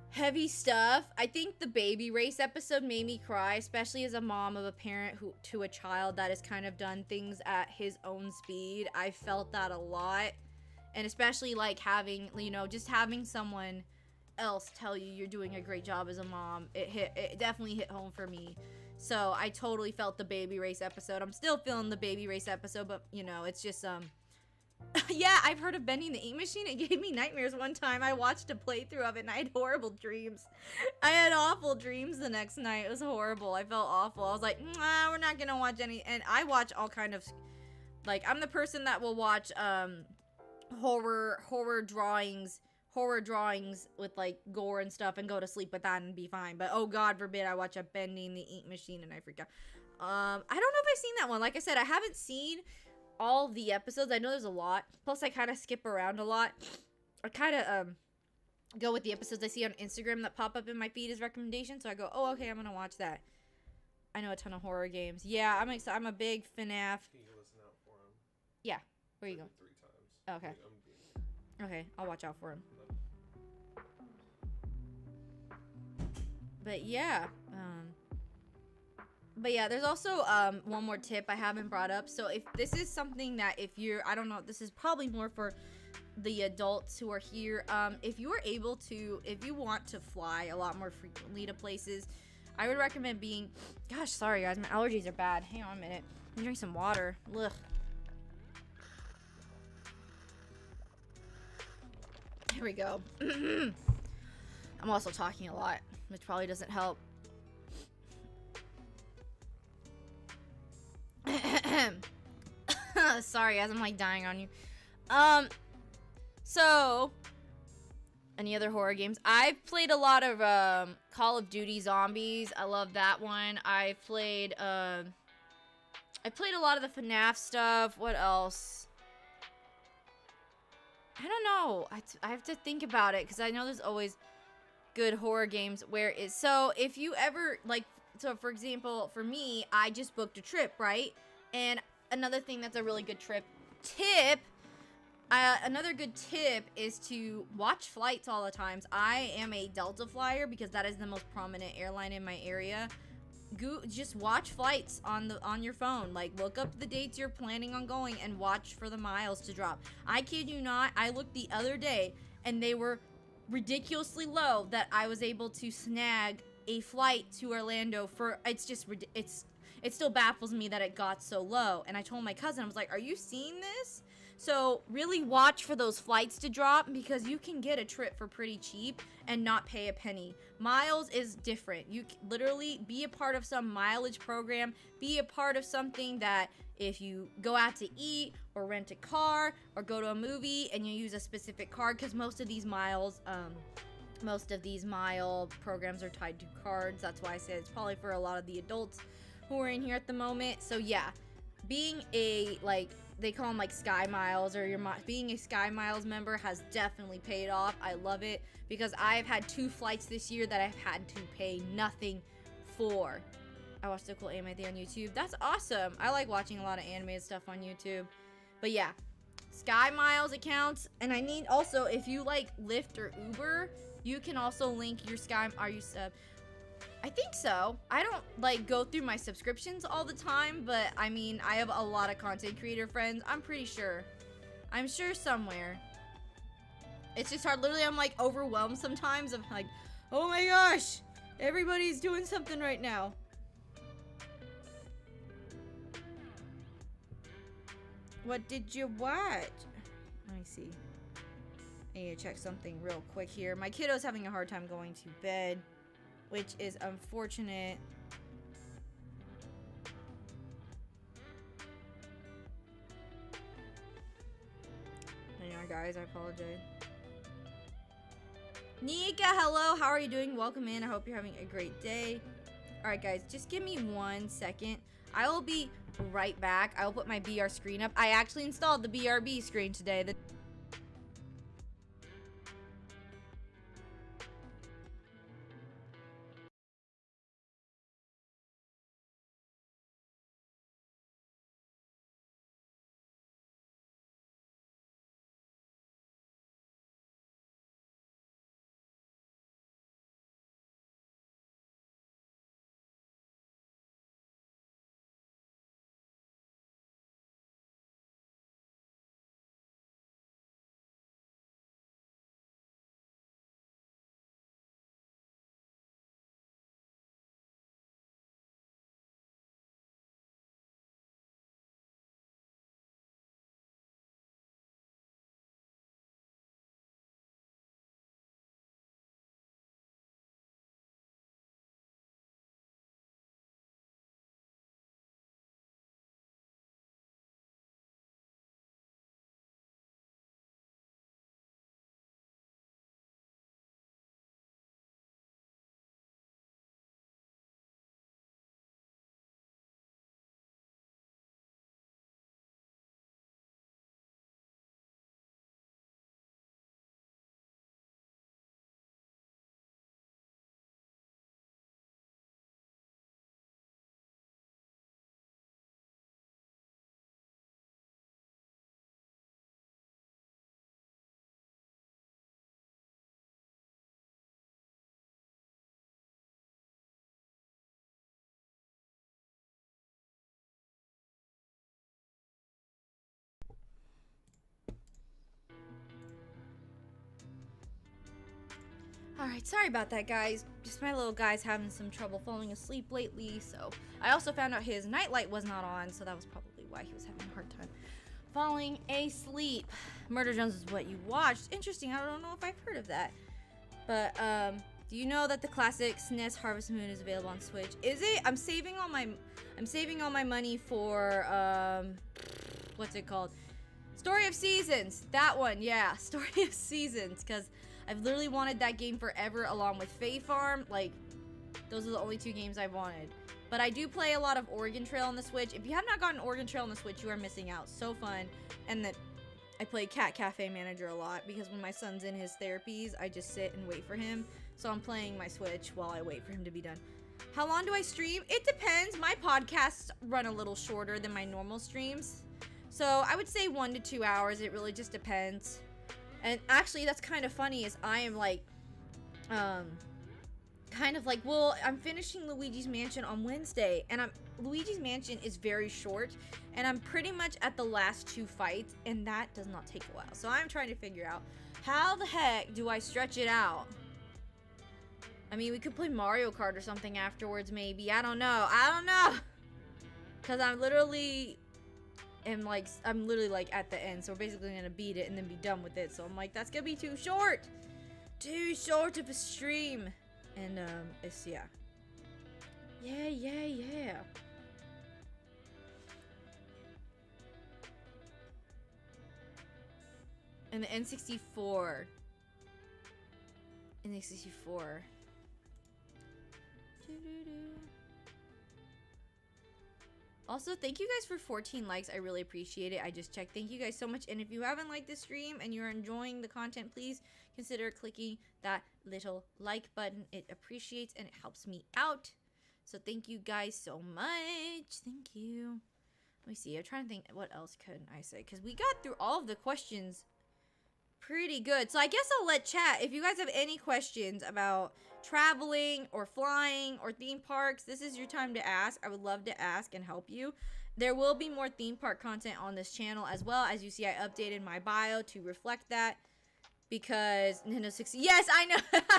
heavy stuff. I think the baby race episode made me cry, especially as a mom of a parent to a child that has kind of done things at his own speed. I felt that a lot. And especially, like, having, you know, just having someone else tell you you're doing a great job as a mom, it definitely hit home for me. So I totally felt the baby race episode. I'm still feeling the baby race episode, but you know, it's just yeah, I've heard of bending the ink machine. It gave me nightmares one time. I watched a playthrough of it and I had horrible dreams. I had awful dreams the next night. It was horrible. I felt awful. I was like, we're not gonna watch any. And I watch all kind of, like, I'm the person that will watch horror drawings with, like, gore and stuff and go to sleep with that and be fine. But oh god forbid I watch a bending the ink machine and I freak out. I don't know if I've seen that one. Like I said, I haven't seen all the episodes. I know there's a lot. Plus I kind of skip around a lot. I kind of go with the episodes I see on Instagram that pop up in my feed as recommendations. So I go, oh, okay, I'm gonna watch that. I know a ton of horror games. Yeah, I'm a big FNAF. Can you listen out for him? Yeah. Where you go? 3 times. Okay. Okay, I'll watch out for him. But yeah, there's also one more tip I haven't brought up. So if this is something that I don't know, this is probably more for the adults who are here. If you want to fly a lot more frequently to places, I would recommend gosh, sorry guys, my allergies are bad. Hang on a minute. Let me drink some water. Ugh. Here we go. I'm also talking a lot, which probably doesn't help. Sorry guys, I'm like dying on you. So any other horror games? I've played a lot of Call of Duty Zombies. I love that one. I played a lot of the FNAF stuff. What else? I don't know. I have to think about it because I know there's always good horror games. So if you ever, like, so for example, for me, I just booked a trip, right? And another thing that's a really good another good tip is to watch flights all the times. I am a Delta flyer because that is the most prominent airline in my area. Just watch flights on your phone. Like, look up the dates you're planning on going and watch for the miles to drop. I kid you not, I looked the other day and they were ridiculously low that I was able to snag a flight to Orlando for, it still baffles me that it got so low. And I told my cousin, I was like, are you seeing this? So really watch for those flights to drop because you can get a trip for pretty cheap and not pay a penny. Miles is different. You literally be a part of some mileage program, be a part of something that if you go out to eat or rent a car or go to a movie and you use a specific card, because most of these mile programs are tied to cards. That's why I said it's probably for a lot of the adults who are in here at the moment. So yeah, being a, like, they call them like Sky Miles, or being a Sky Miles member has definitely paid off. I love it because I've had 2 flights this year that I've had to pay nothing for. I watched a cool anime on YouTube. That's awesome. I like watching a lot of animated stuff on YouTube. But yeah, Sky Miles accounts. And I need also, if you like Lyft or Uber, you can also link your Sky. I think so. I don't like go through my subscriptions all the time, but I mean, I have a lot of content creator friends. I'm pretty sure. I'm sure somewhere. It's just hard. Literally, I'm like overwhelmed sometimes. I'm like, oh my gosh, everybody's doing something right now. What did you watch? Let me see. I need to check something real quick here. My kiddo's having a hard time going to bed, which is unfortunate. Hang on, guys. I apologize. Nika, hello. How are you doing? Welcome in. I hope you're having a great day. Alright, guys. Just give me 1 second. I will be right back. I will put my BR screen up. I actually installed the BRB screen today. Alright, sorry about that, guys. Just my little guy's having some trouble falling asleep lately, so... I also found out his nightlight was not on, so that was probably why he was having a hard time falling asleep. Murder Jones is what you watched. Interesting, I don't know if I've heard of that. But, do you know that the classic SNES Harvest Moon is available on Switch? Is it? I'm saving all my money for, what's it called? Story of Seasons. That one, yeah. Story of Seasons, because I've literally wanted that game forever, along with Fae Farm. Like, those are the only two games I've wanted. But I do play a lot of Oregon Trail on the Switch. If you have not gotten Oregon Trail on the Switch, you are missing out. So fun. And that I play Cat Cafe Manager a lot, because when my son's in his therapies, I just sit and wait for him. So I'm playing my Switch while I wait for him to be done. How long do I stream? It depends. My podcasts run a little shorter than my normal streams. So I would say 1 to 2 hours. It really just depends. And actually, that's kind of funny, is I am like, well, I'm finishing Luigi's Mansion on Wednesday, and Luigi's Mansion is very short, and I'm pretty much at the last 2 fights, and that does not take a while. So I'm trying to figure out, how the heck do I stretch it out? I mean, we could play Mario Kart or something afterwards, maybe. I don't know. Because I'm literally like at the end, so we're basically gonna beat it and then be done with it. So I'm like, that's gonna be too short of a stream. And it's yeah and the N64 Also, thank you guys for 14 likes. I really appreciate it. I just checked. Thank you guys so much. And if you haven't liked this stream and you're enjoying the content, please consider clicking that little like button. It appreciates and it helps me out. So thank you guys so much. Thank you. Let me see. I'm trying to think, what else could I say? Because we got through all of the questions pretty good. So I guess I'll let chat. If you guys have any questions about traveling or flying or theme parks, this is your time to ask. I would love to ask and help you. There will be more theme park content on this channel as well. As you see, I updated my bio to reflect that, because Nintendo 60. Yes, I know.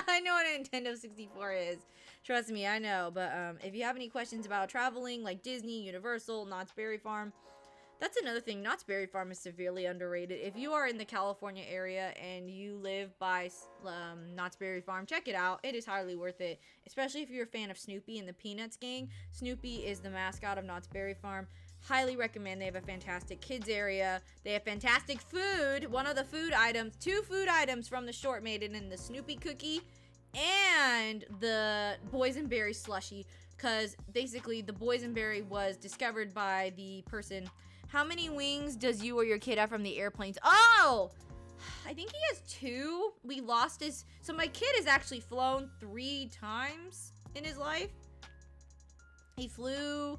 I know what a Nintendo 64 is. Trust me, I know. But if you have any questions about traveling, like Disney, Universal, Knott's Berry Farm, that's another thing. Knott's Berry Farm is severely underrated. If you are in the California area and you live by Knott's Berry Farm, check it out. It is highly worth it, especially if you're a fan of Snoopy and the Peanuts gang. Snoopy is the mascot of Knott's Berry Farm. Highly recommend. They have a fantastic kids area. They have fantastic food. One of the food items, 2 food items from the short made it in the Snoopy cookie and the boysenberry slushie, because basically the boysenberry was discovered by the person. How many wings does you or your kid have from the airplanes? Oh, I think he has 2. We lost his. So my kid has actually flown 3 times in his life. He flew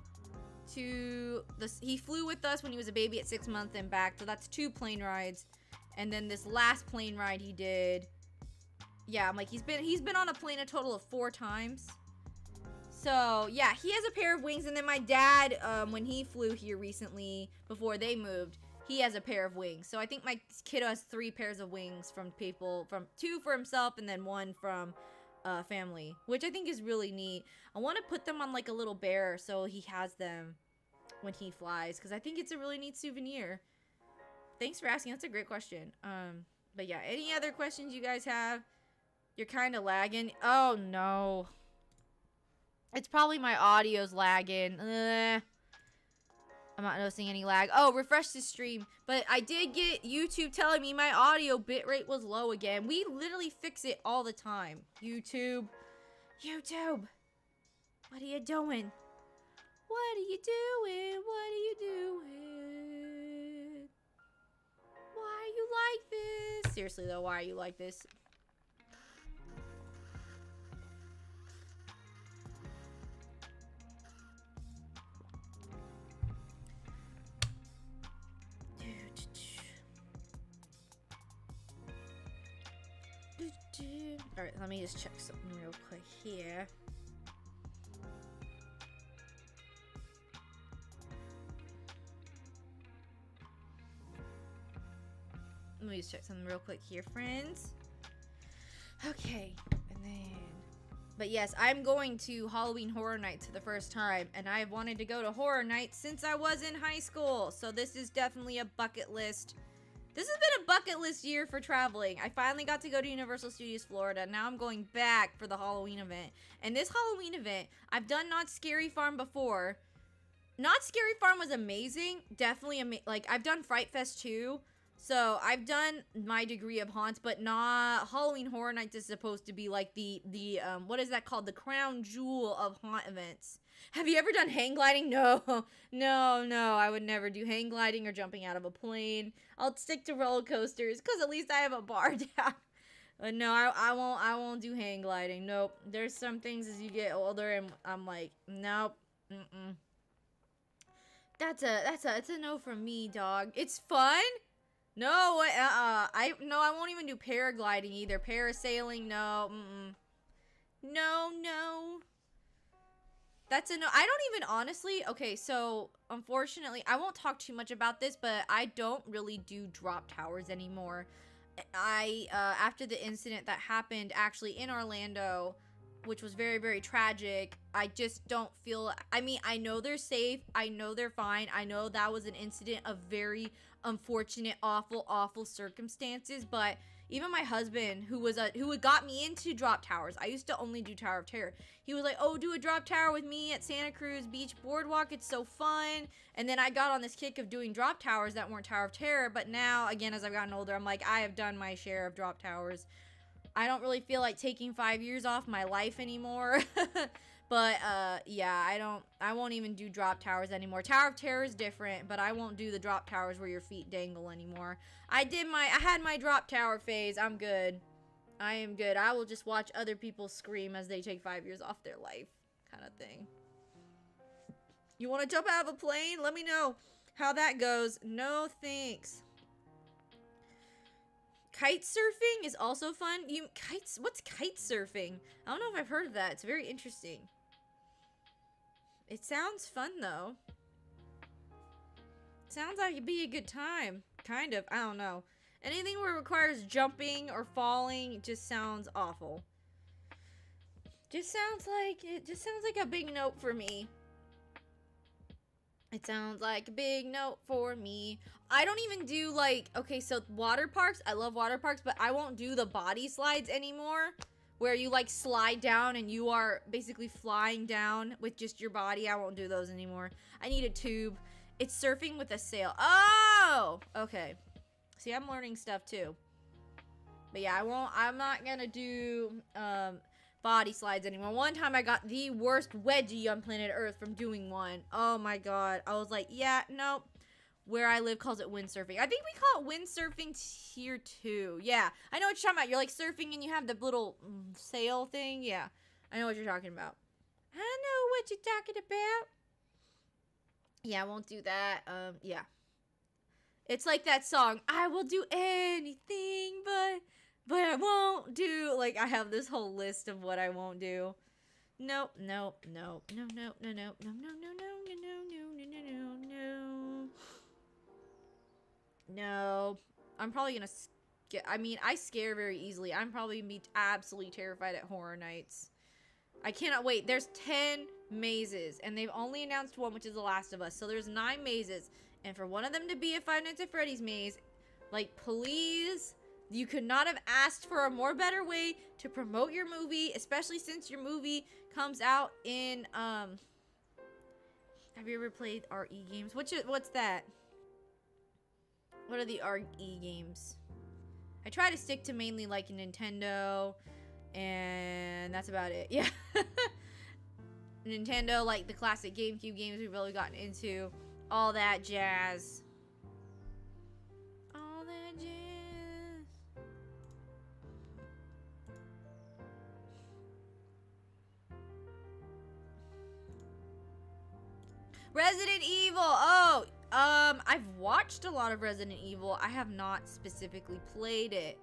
with us when he was a baby at 6 months and back. So that's 2 plane rides. And then this last plane ride he did. Yeah, I'm like, he's been on a plane a total of 4 times. So, yeah, he has a pair of wings. And then my dad, when he flew here recently, before they moved, he has a pair of wings. So I think my kiddo has 3 pairs of wings from people, from 2 for himself and then 1 from family, which I think is really neat. I want to put them on like a little bear so he has them when he flies, because I think it's a really neat souvenir. Thanks for asking. That's a great question. But yeah, any other questions you guys have? You're kind of lagging. Oh, no. It's probably my audio's lagging. I'm not noticing any lag. Oh, refresh the stream. But I did get YouTube telling me my audio bitrate was low again. We literally fix it all the time. YouTube. What are you doing? What are you doing? What are you doing? Why are you like this? Seriously though, why are you like this? Alright, let me just check something real quick here. Let me just check something real quick here, friends. Okay, and man. But yes, I'm going to Halloween Horror Nights for the first time, and I've wanted to go to Horror Nights since I was in high school. So this is definitely a bucket list. This has been a bucket list year for traveling. I finally got to go to Universal Studios Florida. Now I'm going back for the Halloween event. And this Halloween event, I've done Knott's Scary Farm before. Knott's Scary Farm was amazing. Definitely like I've done Fright Fest too. So I've done my degree of haunts, but not Halloween Horror Nights is supposed to be like the what is that called? The crown jewel of haunt events. Have you ever done hang gliding? No, no, I would never do hang gliding or jumping out of a plane. I'll stick to roller coasters because at least I have a bar down. But no, I won't do hang gliding. Nope. There's some things as you get older and I'm like, nope, It's a no from me, dog. It's fun. No, I won't even do paragliding either. Parasailing, no, No. That's a no. I don't even honestly, okay, so unfortunately, I won't talk too much about this, but I don't really do drop towers anymore. After the incident that happened actually in Orlando, which was very, very tragic, I just don't feel, I mean, I know they're safe. I know they're fine. I know that was an incident of very unfortunate, awful circumstances, but even my husband, who got me into drop towers, I used to only do Tower of Terror. He was like, oh, do a drop tower with me at Santa Cruz Beach Boardwalk. It's so fun. And then I got on this kick of doing drop towers that weren't Tower of Terror. But now, again, as I've gotten older, I'm like, I have done my share of drop towers. I don't really feel like taking 5 years off my life anymore. But, yeah, I won't even do drop towers anymore. Tower of Terror is different, but I won't do the drop towers where your feet dangle anymore. I had my drop tower phase. I'm good. I am good. I will just watch other people scream as they take 5 years off their life, kind of thing. You want to jump out of a plane? Let me know how that goes. No, thanks. Kite surfing is also fun. What's kite surfing? I don't know if I've heard of that. It's very interesting. It sounds fun though. Sounds like it'd be a good time. Kind of. I don't know. Anything where it requires jumping or falling just sounds awful. It just sounds like a big note for me. It sounds like a big note for me. I don't even do like, okay, so water parks, I love water parks, but I won't do the body slides anymore where you like slide down and you are basically flying down with just your body. I won't do those anymore. I need a tube. It's surfing with a sail. Oh, okay. See, I'm learning stuff too. But yeah, I'm not gonna do body slides anymore. One time I got the worst wedgie on planet Earth from doing one. Oh my god. I was like, yeah, nope. Where I live calls it windsurfing. I think we call it windsurfing here too. Yeah, I know what you're talking about. You're like surfing and you have the little sail thing. Yeah, I know what you're talking about. I know what you're talking about. Yeah, I won't do that. Yeah. It's like that song, I will do anything, but I won't do, like, I have this whole list of what I won't do. Nope. No. I'm probably gonna I scare very easily. I'm probably gonna be absolutely terrified at Horror Nights. I cannot wait. There's 10 mazes, and they've only announced one, which is The Last of Us. So there's 9 mazes, and for one of them to be a Five Nights at Freddy's maze, like, please, you could not have asked for a more better way to promote your movie, especially since your movie comes out in, have you ever played RE games? What's that? What are the RE games? I try to stick to mainly, like, Nintendo, and that's about it. Yeah. Nintendo, like the classic GameCube games we've really gotten into. All that jazz. All that jazz. Resident Evil. Oh, I've watched a lot of Resident Evil. I have not specifically played it.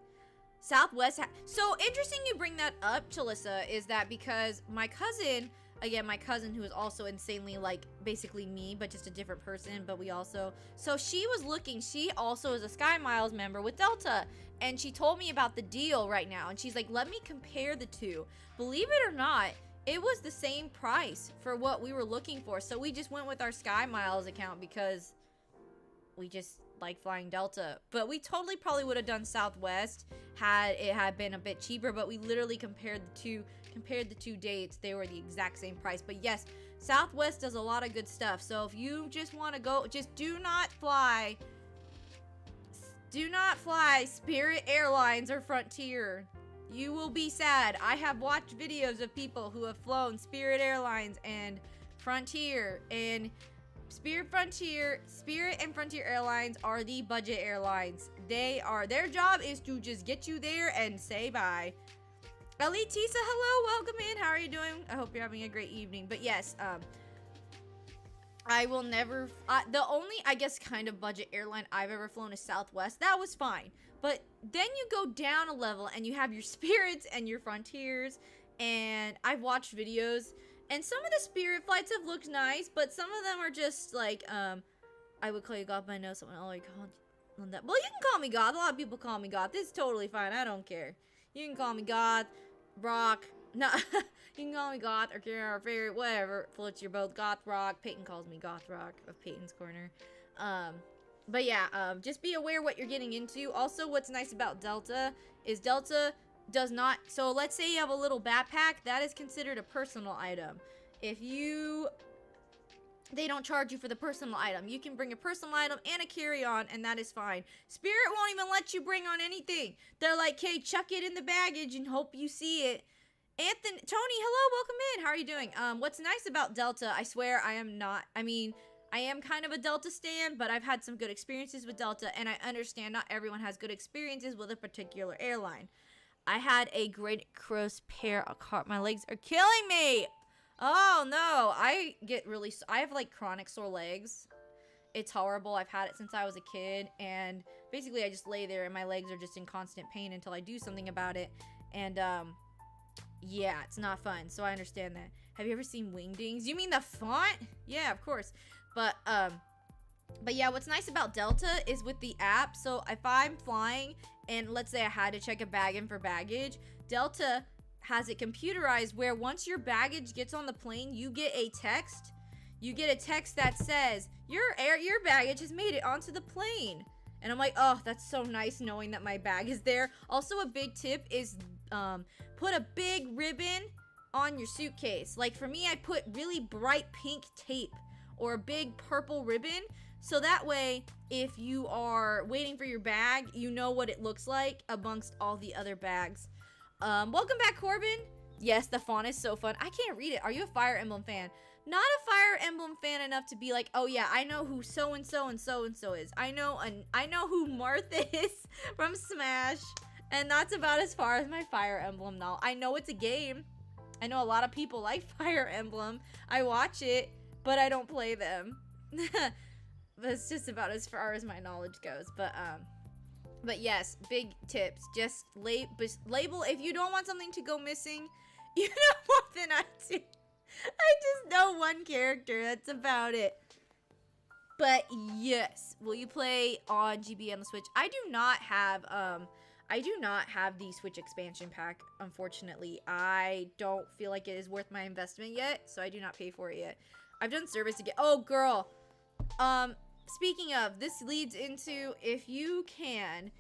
Southwest. So interesting you bring that up, Chalissa, is that because my cousin again, my cousin, who is also insanely like basically me, but just a different person. But we also, so she was looking, she also is a Sky Miles member with Delta, and she told me about the deal right now, and she's like, let me compare the two. Believe it or not, it was the same price for what we were looking for. So we just went with our Sky Miles account because we just like flying Delta. But we totally probably would have done Southwest had it had been a bit cheaper, but we literally compared the two dates. They were the exact same price. But yes, Southwest does a lot of good stuff. So if you just want to go, just do not fly Spirit Airlines or Frontier. You will be sad. I have watched videos of people who have flown Spirit Airlines and Frontier, and Spirit and Frontier Airlines are the budget airlines. Their job is to just get you there and say bye. Ellie Tisa, hello, welcome in. How are you doing? I hope you're having a great evening. But yes, I will never, the only, I guess, kind of budget airline I've ever flown is Southwest. That was fine. But then you go down a level and you have your Spirits and your Frontiers, and I've watched videos, and some of the Spirit flights have looked nice, but some of them are just like, I would call you God, but I know someone already called on that. Well, you can call me God. A lot of people call me God. This is totally fine. I don't care. You can call me God, Brock. No, you can call me Goth or Kira or Fairy, whatever floats your boat. Goth Rock. Peyton calls me Goth Rock of Peyton's Corner. But yeah, just be aware what you're getting into. Also, what's nice about Delta is Delta does not, so let's say you have a little backpack, that is considered a personal item. They don't charge you for the personal item. You can bring a personal item and a carry-on, and that is fine. Spirit won't even let you bring on anything. They're like, hey, chuck it in the baggage and hope you see it. Anthony, Tony, hello, welcome in. How are you doing? What's nice about Delta, I swear I am kind of a Delta stan, but I've had some good experiences with Delta, and I understand not everyone has good experiences with a particular airline. I had a great cross pair of car. My legs are killing me. Oh no, I have like chronic sore legs. It's horrible. I've had it since I was a kid, and basically I just lay there and my legs are just in constant pain until I do something about it. And yeah, it's not fun. So I understand that. Have you ever seen Wingdings? You mean the font? Yeah, of course. But yeah, what's nice about Delta is with the app. So if I'm flying and let's say I had to check a bag in for baggage, Delta has it computerized where once your baggage gets on the plane, you get a text. You get a text that says, your baggage has made it onto the plane. And I'm like, oh, that's so nice knowing that my bag is there. Also, a big tip is put a big ribbon on your suitcase. Like for me, I put really bright pink tape or a big purple ribbon. So that way, if you are waiting for your bag, you know what it looks like amongst all the other bags. Welcome back, Corbin. Yes, the font is so fun. I can't read it. Are you a Fire Emblem fan? Not a Fire Emblem fan enough to be like, oh yeah, I know who so-and-so and so-and-so is. I know who Martha is from Smash. And that's about as far as my Fire Emblem knowledge. I know it's a game. I know a lot of people like Fire Emblem. I watch it, but I don't play them. That's just about as far as my knowledge goes. But yes, big tips. Just label if you don't want something to go missing. You know more than I do. I just know one character. That's about it. But yes, will you play on GB on the Switch? I do not have the Switch expansion pack, unfortunately. I don't feel like it is worth my investment yet, so I do not pay for it yet. I've done service to get. Oh, girl. Speaking of, this leads into if you can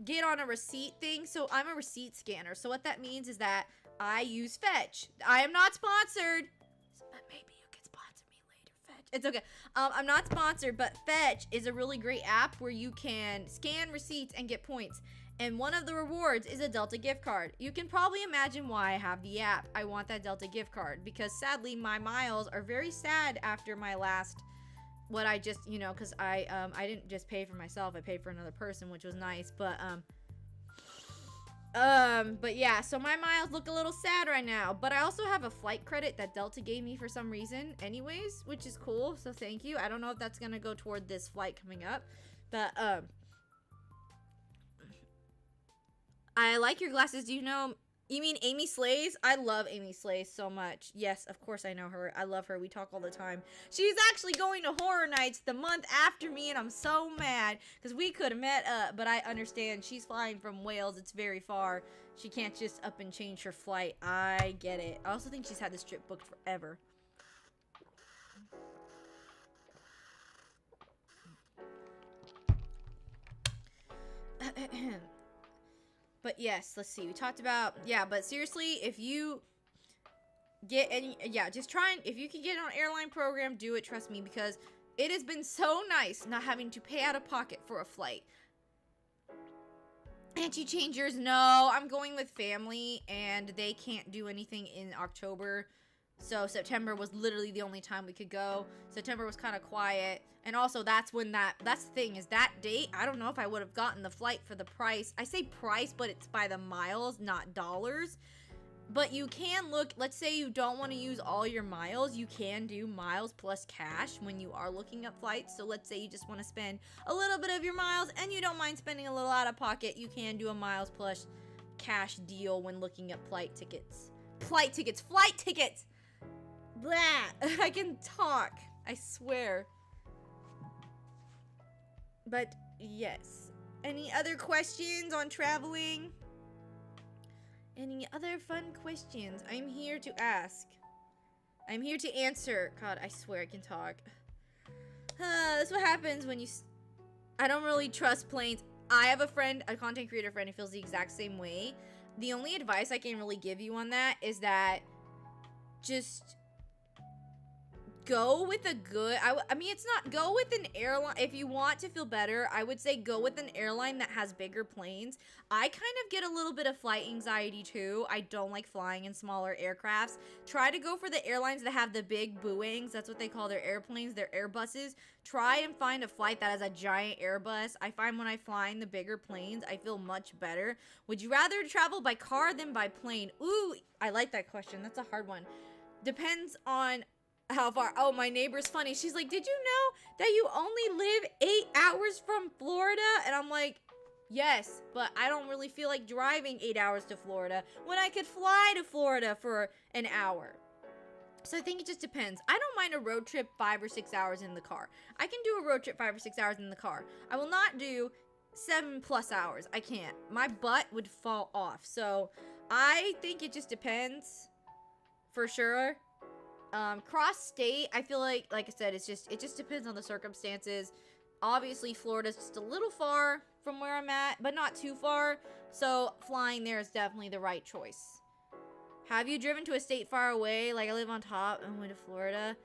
get on a receipt thing. So I'm a receipt scanner. So what that means is that I use Fetch. I am not sponsored, but maybe you can sponsor me later, Fetch. It's okay. I'm not sponsored, but Fetch is a really great app where you can scan receipts and get points. And one of the rewards is a Delta gift card. You can probably imagine why I have the app. I want that Delta gift card because sadly my miles are very sad after my last, what I just, because I didn't just pay for myself. I paid for another person, which was nice. But yeah, so my miles look a little sad right now. But I also have a flight credit that Delta gave me for some reason anyways, which is cool. So thank you. I don't know if that's going to go toward this flight coming up. But, I like your glasses. Do you know You mean Amy Slays? I love Amy Slays so much. Yes, of course I know her. I love her. We talk all the time. She's actually going to Horror Nights the month after me, and I'm so mad because we could have met up, but I understand she's flying from Wales. It's very far. She can't just up and change her flight. I get it. I also think she's had this trip booked forever. But yes, let's see. We talked about, yeah, but seriously, if you get any, yeah, just try and, if you can get on an airline program, do it, trust me, because it has been so nice not having to pay out of pocket for a flight. Anti-changers, no, I'm going with family, and they can't do anything in October. So September was literally the only time we could go. September was kind of quiet. And also that's when that's the thing, is that date, I don't know if I would have gotten the flight for the price. I say price, but it's by the miles, not dollars. But you can look, let's say you don't want to use all your miles, you can do miles plus cash when you are looking up flights. So let's say you just want to spend a little bit of your miles and you don't mind spending a little out of pocket, you can do a miles plus cash deal when looking up flight tickets. Flight tickets! Blah! I can talk, I swear. But yes. Any other questions on traveling? Any other fun questions? I'm here to ask. I'm here to answer. God, I swear I can talk. That's what happens when you... I don't really trust planes. I have a friend, a content creator friend, who feels the exact same way. The only advice I can really give you on that is that just... go with a good, I mean, it's not, go with an airline. If you want to feel better, I would say go with an airline that has bigger planes. I kind of get a little bit of flight anxiety too. I don't like flying in smaller aircrafts. Try to go for the airlines that have the big Boeings. That's what they call their airplanes, their Airbuses. Try and find a flight that has a giant Airbus. I find when I fly in the bigger planes, I feel much better. Would you rather travel by car than by plane? Ooh, I like that question. That's a hard one. Depends on how far. Oh, my neighbor's funny. She's like, did you know that you only live 8 hours from Florida? And I'm like, yes, but I don't really feel like driving 8 hours to Florida when I could fly to Florida for an hour. So I think it just depends. I don't mind a road trip 5 or 6 hours in the car. I can do a road trip 5 or 6 hours in the car. I will not do 7+ hours. I can't. My butt would fall off. So I think it just depends for sure. Cross state, I feel like I said, it just depends on the circumstances. Obviously, Florida's just a little far from where I'm at, but not too far. So flying there is definitely the right choice. Have you driven to a state far away? Like I live on top and went to Florida.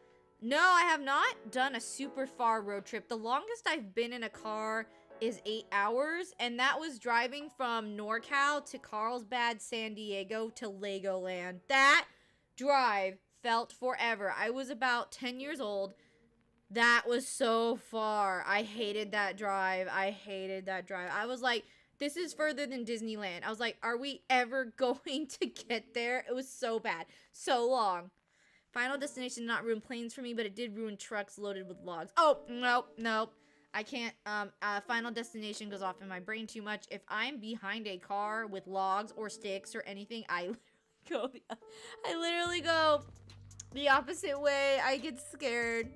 No, I have not done a super far road trip. The longest I've been in a car is 8 hours, and that was driving from NorCal to Carlsbad, San Diego to Legoland. That drive felt forever. I was about 10 years old. That was so far. I hated that drive. I was like, this is further than Disneyland. I was like, are we ever going to get there? It was so bad. So long. Final Destination did not ruin planes for me, but it did ruin trucks loaded with logs. Oh, nope. I can't. Final Destination goes off in my brain too much. If I'm behind a car with logs or sticks or anything, I literally go the opposite way. I get scared.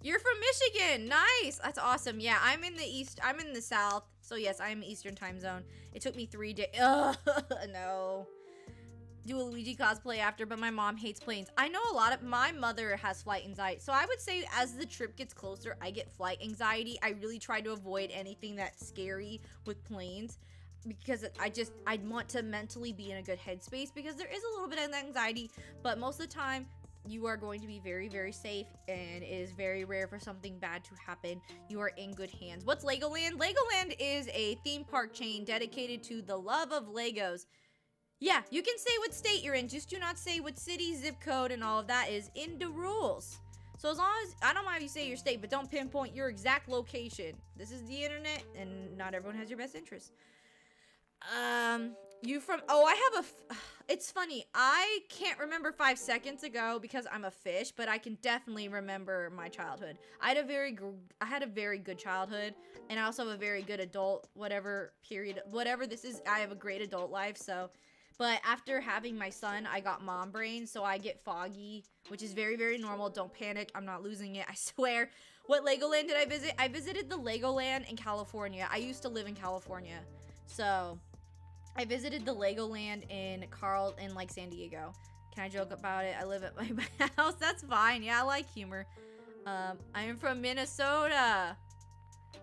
You're from Michigan. Nice. That's awesome. Yeah, I'm in the east. I'm in the south. So yes, I am Eastern time zone. It took me 3 days. Ugh, no. Do a Luigi cosplay after, but my mom hates planes. I know my mother has flight anxiety. So I would say as the trip gets closer, I get flight anxiety. I really try to avoid anything that's scary with planes, because I want to mentally be in a good headspace, because there is a little bit of anxiety, but most of the time you are going to be very, very safe, and it is very rare for something bad to happen. You are in good hands. What's Legoland? Legoland is a theme park chain dedicated to the love of Legos. Yeah, you can say what state you're in, just do not say what city, zip code, and all of that is in the rules. So as long as, I don't mind if you say your state, but don't pinpoint your exact location. This is the internet, and not everyone has your best interest. You from, oh, I have it's funny, I can't remember 5 seconds ago because I'm a fish, but I can definitely remember my childhood. I had a very good childhood, and I also have a very good adult, whatever this is, I have a great adult life, so, But after having my son, I got mom brain, so I get foggy, which is very, very normal. Don't panic. I'm not losing it. I swear. What Legoland did I visit? I visited the Legoland in California. I used to live in California. So I visited the Legoland in like San Diego. Can I joke about it? I live at my house. That's fine. Yeah, I like humor. I am from Minnesota.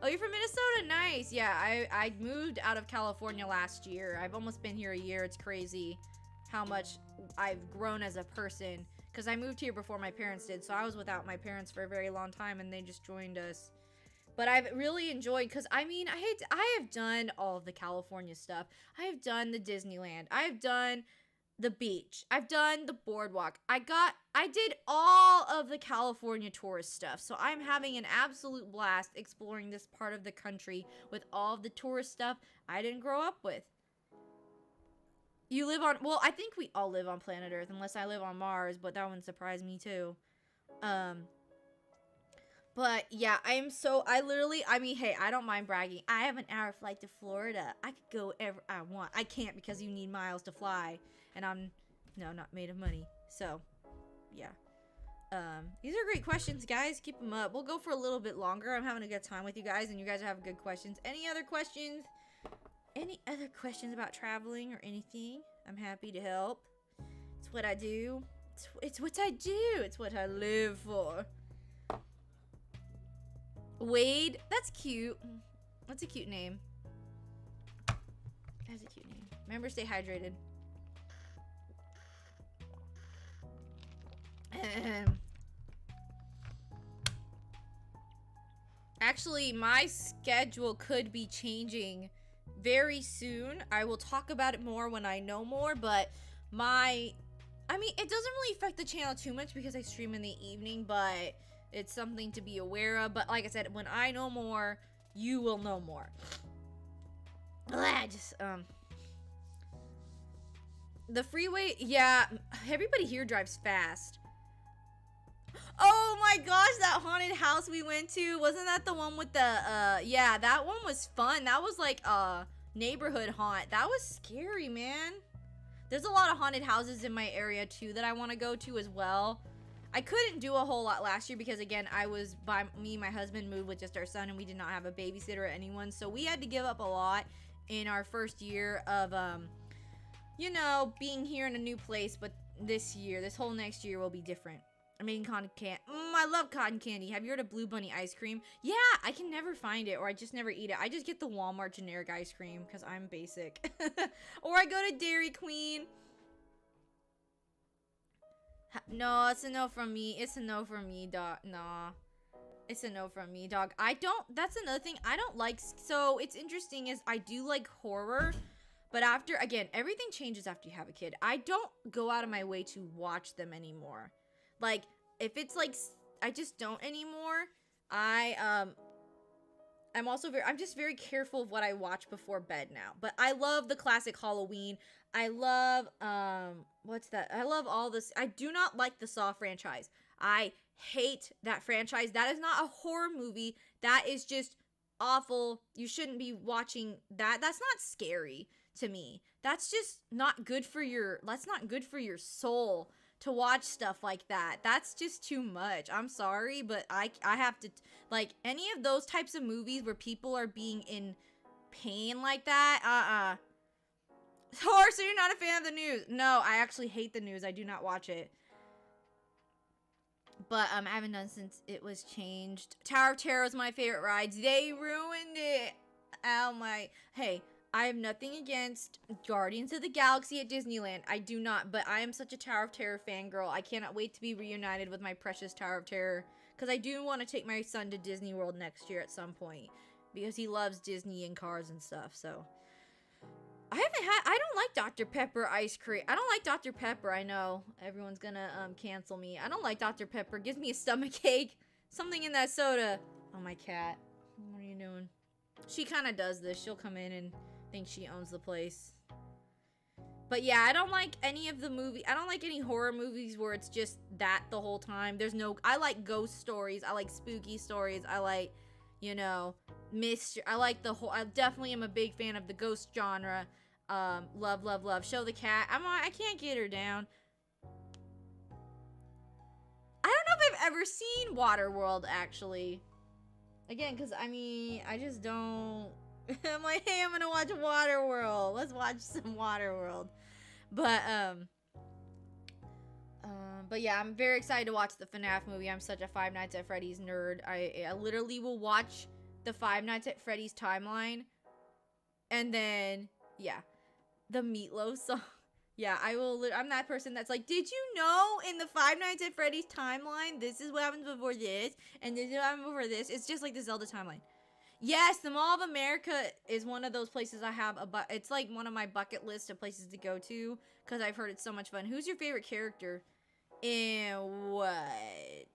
Oh, you're from Minnesota? Nice. Yeah, I moved out of California last year. I've almost been here a year. It's crazy how much I've grown as a person. Because I moved here before my parents did. So I was without my parents for a very long time and they just joined us. But I've really enjoyed, because I mean, I have done all of the California stuff. I have done the Disneyland. I've done the beach. I've done the boardwalk. I did all of the California tourist stuff. So I'm having an absolute blast exploring this part of the country with all of the tourist stuff I didn't grow up with. You live on, well, I think we all live on planet Earth, unless I live on Mars, but that wouldn't surprise me too. But yeah, I mean, hey, I don't mind bragging. I have an hour flight to Florida. I could go wherever I want. I can't because you need miles to fly. And I'm, no, not made of money. So, yeah. These are great questions, guys. Keep them up. We'll go for a little bit longer. I'm having a good time with you guys, and you guys are having good questions. Any other questions? Any other questions about traveling or anything? I'm happy to help. It's what I do. It's what I do. It's what I live for. Wade, that's cute. That's a cute name. That's a cute name. Remember, stay hydrated. Actually, my schedule could be changing very soon. I will talk about it more when I know more, but I mean, it doesn't really affect the channel too much because I stream in the evening, but it's something to be aware of. But like I said, when I know more, you will know more. The freeway, yeah, everybody here drives fast. Oh my gosh, that haunted house we went to, wasn't that the one with the, yeah, that one was fun. That was like a neighborhood haunt. That was scary, man. There's a lot of haunted houses in my area too that I want to go to as well. I couldn't do a whole lot last year because, again, me and my husband moved with just our son and we did not have a babysitter or anyone. So we had to give up a lot in our first year of, you know, being here in a new place. But this whole next year will be different. I'm eating cotton candy. I love cotton candy. Have you heard of Blue Bunny ice cream? Yeah, I can never find it, or I just never eat it. I just get the Walmart generic ice cream because I'm basic. Or I go to Dairy Queen. No, it's a no from me. It's a no from me, dog. Nah. It's a no from me, dog. That's another thing. I don't like, so it's interesting is I do like horror, but again, everything changes after you have a kid. I don't go out of my way to watch them anymore. Like, if it's like, I just don't anymore. I'm just very careful of what I watch before bed now. But I love the classic Halloween. I love, what's that? I love all this. I do not like the Saw franchise. I hate that franchise. That is not a horror movie. That is just awful. You shouldn't be watching that. That's not scary to me. That's just not good for that's not good for your soul to watch stuff like that. That's just too much. I'm sorry, but I have to, like, any of those types of movies where people are being in pain like that, Or, so you're not a fan of the news? No, I actually hate the news. I do not watch it. But I haven't done since it was changed. Tower of Terror was my favorite rides. They ruined it. Oh my. Hey, I have nothing against Guardians of the Galaxy at Disneyland. I do not, but I am such a Tower of Terror fangirl. I cannot wait to be reunited with my precious Tower of Terror. Because I do want to take my son to Disney World next year at some point. Because he loves Disney and cars and stuff, so. I don't like Dr. Pepper ice cream. I don't like Dr. Pepper, I know. Everyone's gonna cancel me. I don't like Dr. Pepper. It gives me a stomach ache. Something in that soda. Oh, my cat. What are you doing? She kind of does this. She'll come in and think she owns the place. But yeah, I don't like any of the I don't like any horror movies where it's just that the whole time. I like ghost stories. I like spooky stories. I like, you know, mystery. I like I definitely am a big fan of the ghost genre. Love, love, love. Show the cat. I can't get her down. I don't know if I've ever seen Waterworld, actually. Again, because, I mean, I just don't... I'm like, hey, I'm gonna watch Waterworld. Let's watch some Waterworld. But yeah, I'm very excited to watch the FNAF movie. I'm such a Five Nights at Freddy's nerd. I literally will watch the Five Nights at Freddy's timeline. And then, yeah, the Meatloaf song. Yeah, I'm that person that's like, did you know in the Five Nights at Freddy's timeline, this is what happens before this, and this is what happens before this. It's just like the Zelda timeline. Yes, the Mall of America is one of those places I have it's like one of my bucket list of places to go to, because I've heard it's so much fun. Who's your favorite character? In what?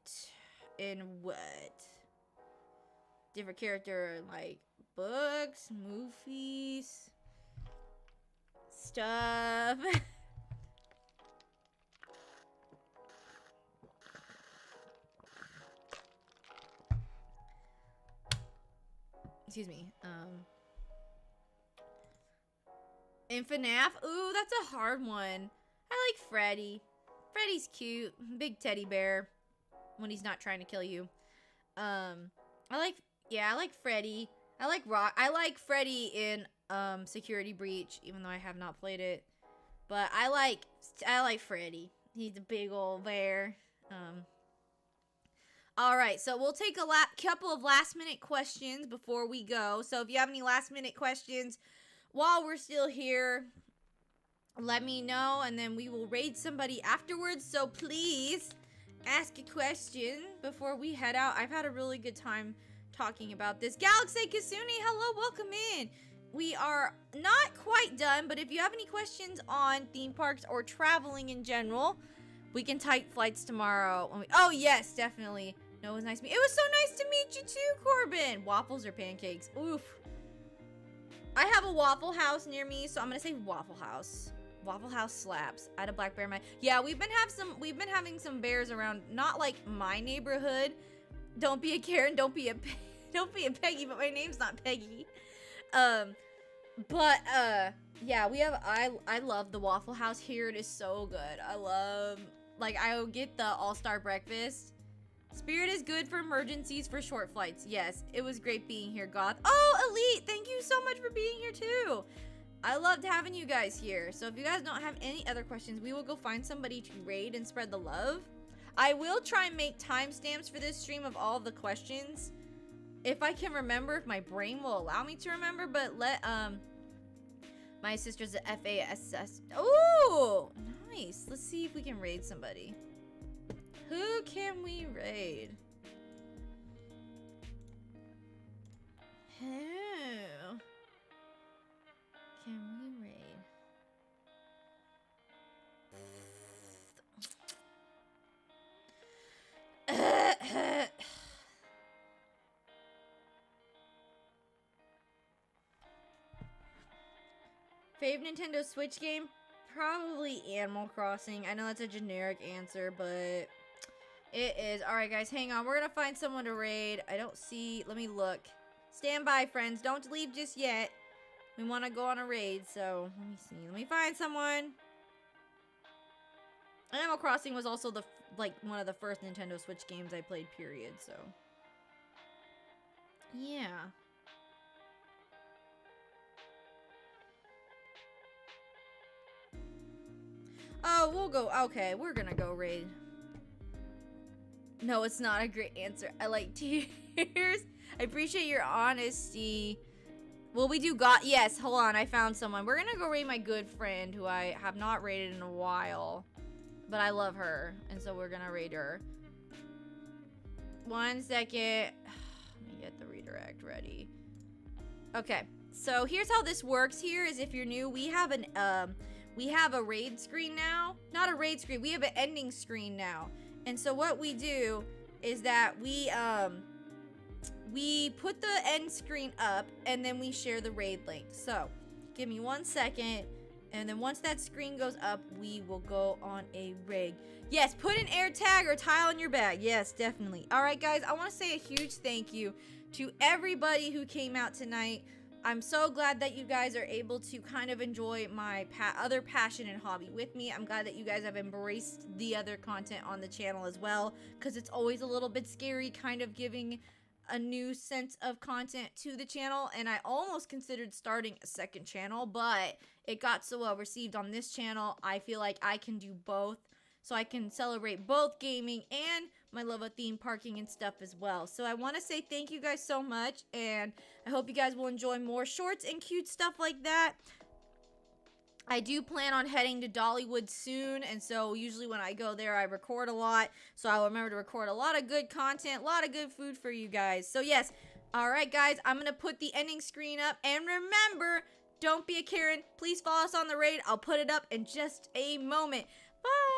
Different character, like books, movies, stuff. Excuse me. In FNAF, ooh, that's a hard one. I like Freddy. Freddy's cute, big teddy bear when he's not trying to kill you. I like Freddy. I like Freddy in Security Breach, even though I have not played it. But I like Freddy. He's a big old bear. All right, so we'll take a couple of last-minute questions before we go. So if you have any last-minute questions while we're still here, let me know, and then we will raid somebody afterwards. So please ask a question before we head out. I've had a really good time talking about this. Galaxy Kasuni, hello, welcome in. We are not quite done, but if you have any questions on theme parks or traveling in general, we can type flights tomorrow. Oh, yes, definitely. No, it was nice to meet you. It was so nice to meet you too, Corbin. Waffles or pancakes? Oof. I have a Waffle House near me, so I'm gonna say Waffle House. Waffle House slaps. I had a black bear in my... Yeah, we've been having some bears around, not like my neighborhood. Don't be a Karen, don't be a Peggy, but my name's not Peggy. Yeah, I love the Waffle House here. It is so good. I'll get the all-star breakfast. Spirit is good for emergencies for short flights. Yes, it was great being here, Goth. Oh, Elite, thank you so much for being here too. I loved having you guys here. So if you guys don't have any other questions, we will go find somebody to raid and spread the love. I will try and make timestamps for this stream of all the questions. If I can remember, if my brain will allow me to remember, but my sister's at FASS. Ooh, nice. Let's see if we can raid somebody. Who can we raid? Who can we raid? Fave Nintendo Switch game? Probably Animal Crossing. I know that's a generic answer, but it is. Alright, guys, hang on. We're gonna find someone to raid. I don't see... Let me look. Stand by, friends. Don't leave just yet. We want to go on a raid, so... Let me see. Let me find someone. Animal Crossing was also one of the first Nintendo Switch games I played, period, so... Yeah. Oh, we'll go... Okay, we're gonna go raid. No, it's not a great answer. I like tears. I appreciate your honesty. Will we do God? Yes, hold on. I found someone. We're gonna go raid my good friend who I have not raided in a while. But I love her. And so we're gonna raid her. 1 second. Let me get the redirect ready. Okay. So here's how this works here is if you're new, we have a raid screen now. Not a raid screen. We have an ending screen now. And so what we do is that we put the end screen up and then we share the raid link. So give me 1 second. And then once that screen goes up, we will go on a raid. Yes, put an air tag or tile in your bag. Yes, definitely. All right, guys, I want to say a huge thank you to everybody who came out tonight. I'm so glad that you guys are able to kind of enjoy my other passion and hobby with me. I'm glad that you guys have embraced the other content on the channel as well, because it's always a little bit scary kind of giving a new sense of content to the channel, and I almost considered starting a second channel, but it got so well received on this channel. I feel like I can do both, so I can celebrate both gaming and my love of theme parking and stuff as well. So I want to say thank you guys so much, and I hope you guys will enjoy more shorts and cute stuff like that. I do plan on heading to Dollywood soon, and so usually when I go there, I record a lot, so I'll remember to record a lot of good content, a lot of good food for you guys. So yes, all right guys, I'm going to put the ending screen up, and remember, don't be a Karen. Please follow us on the raid. I'll put it up in just a moment. Bye!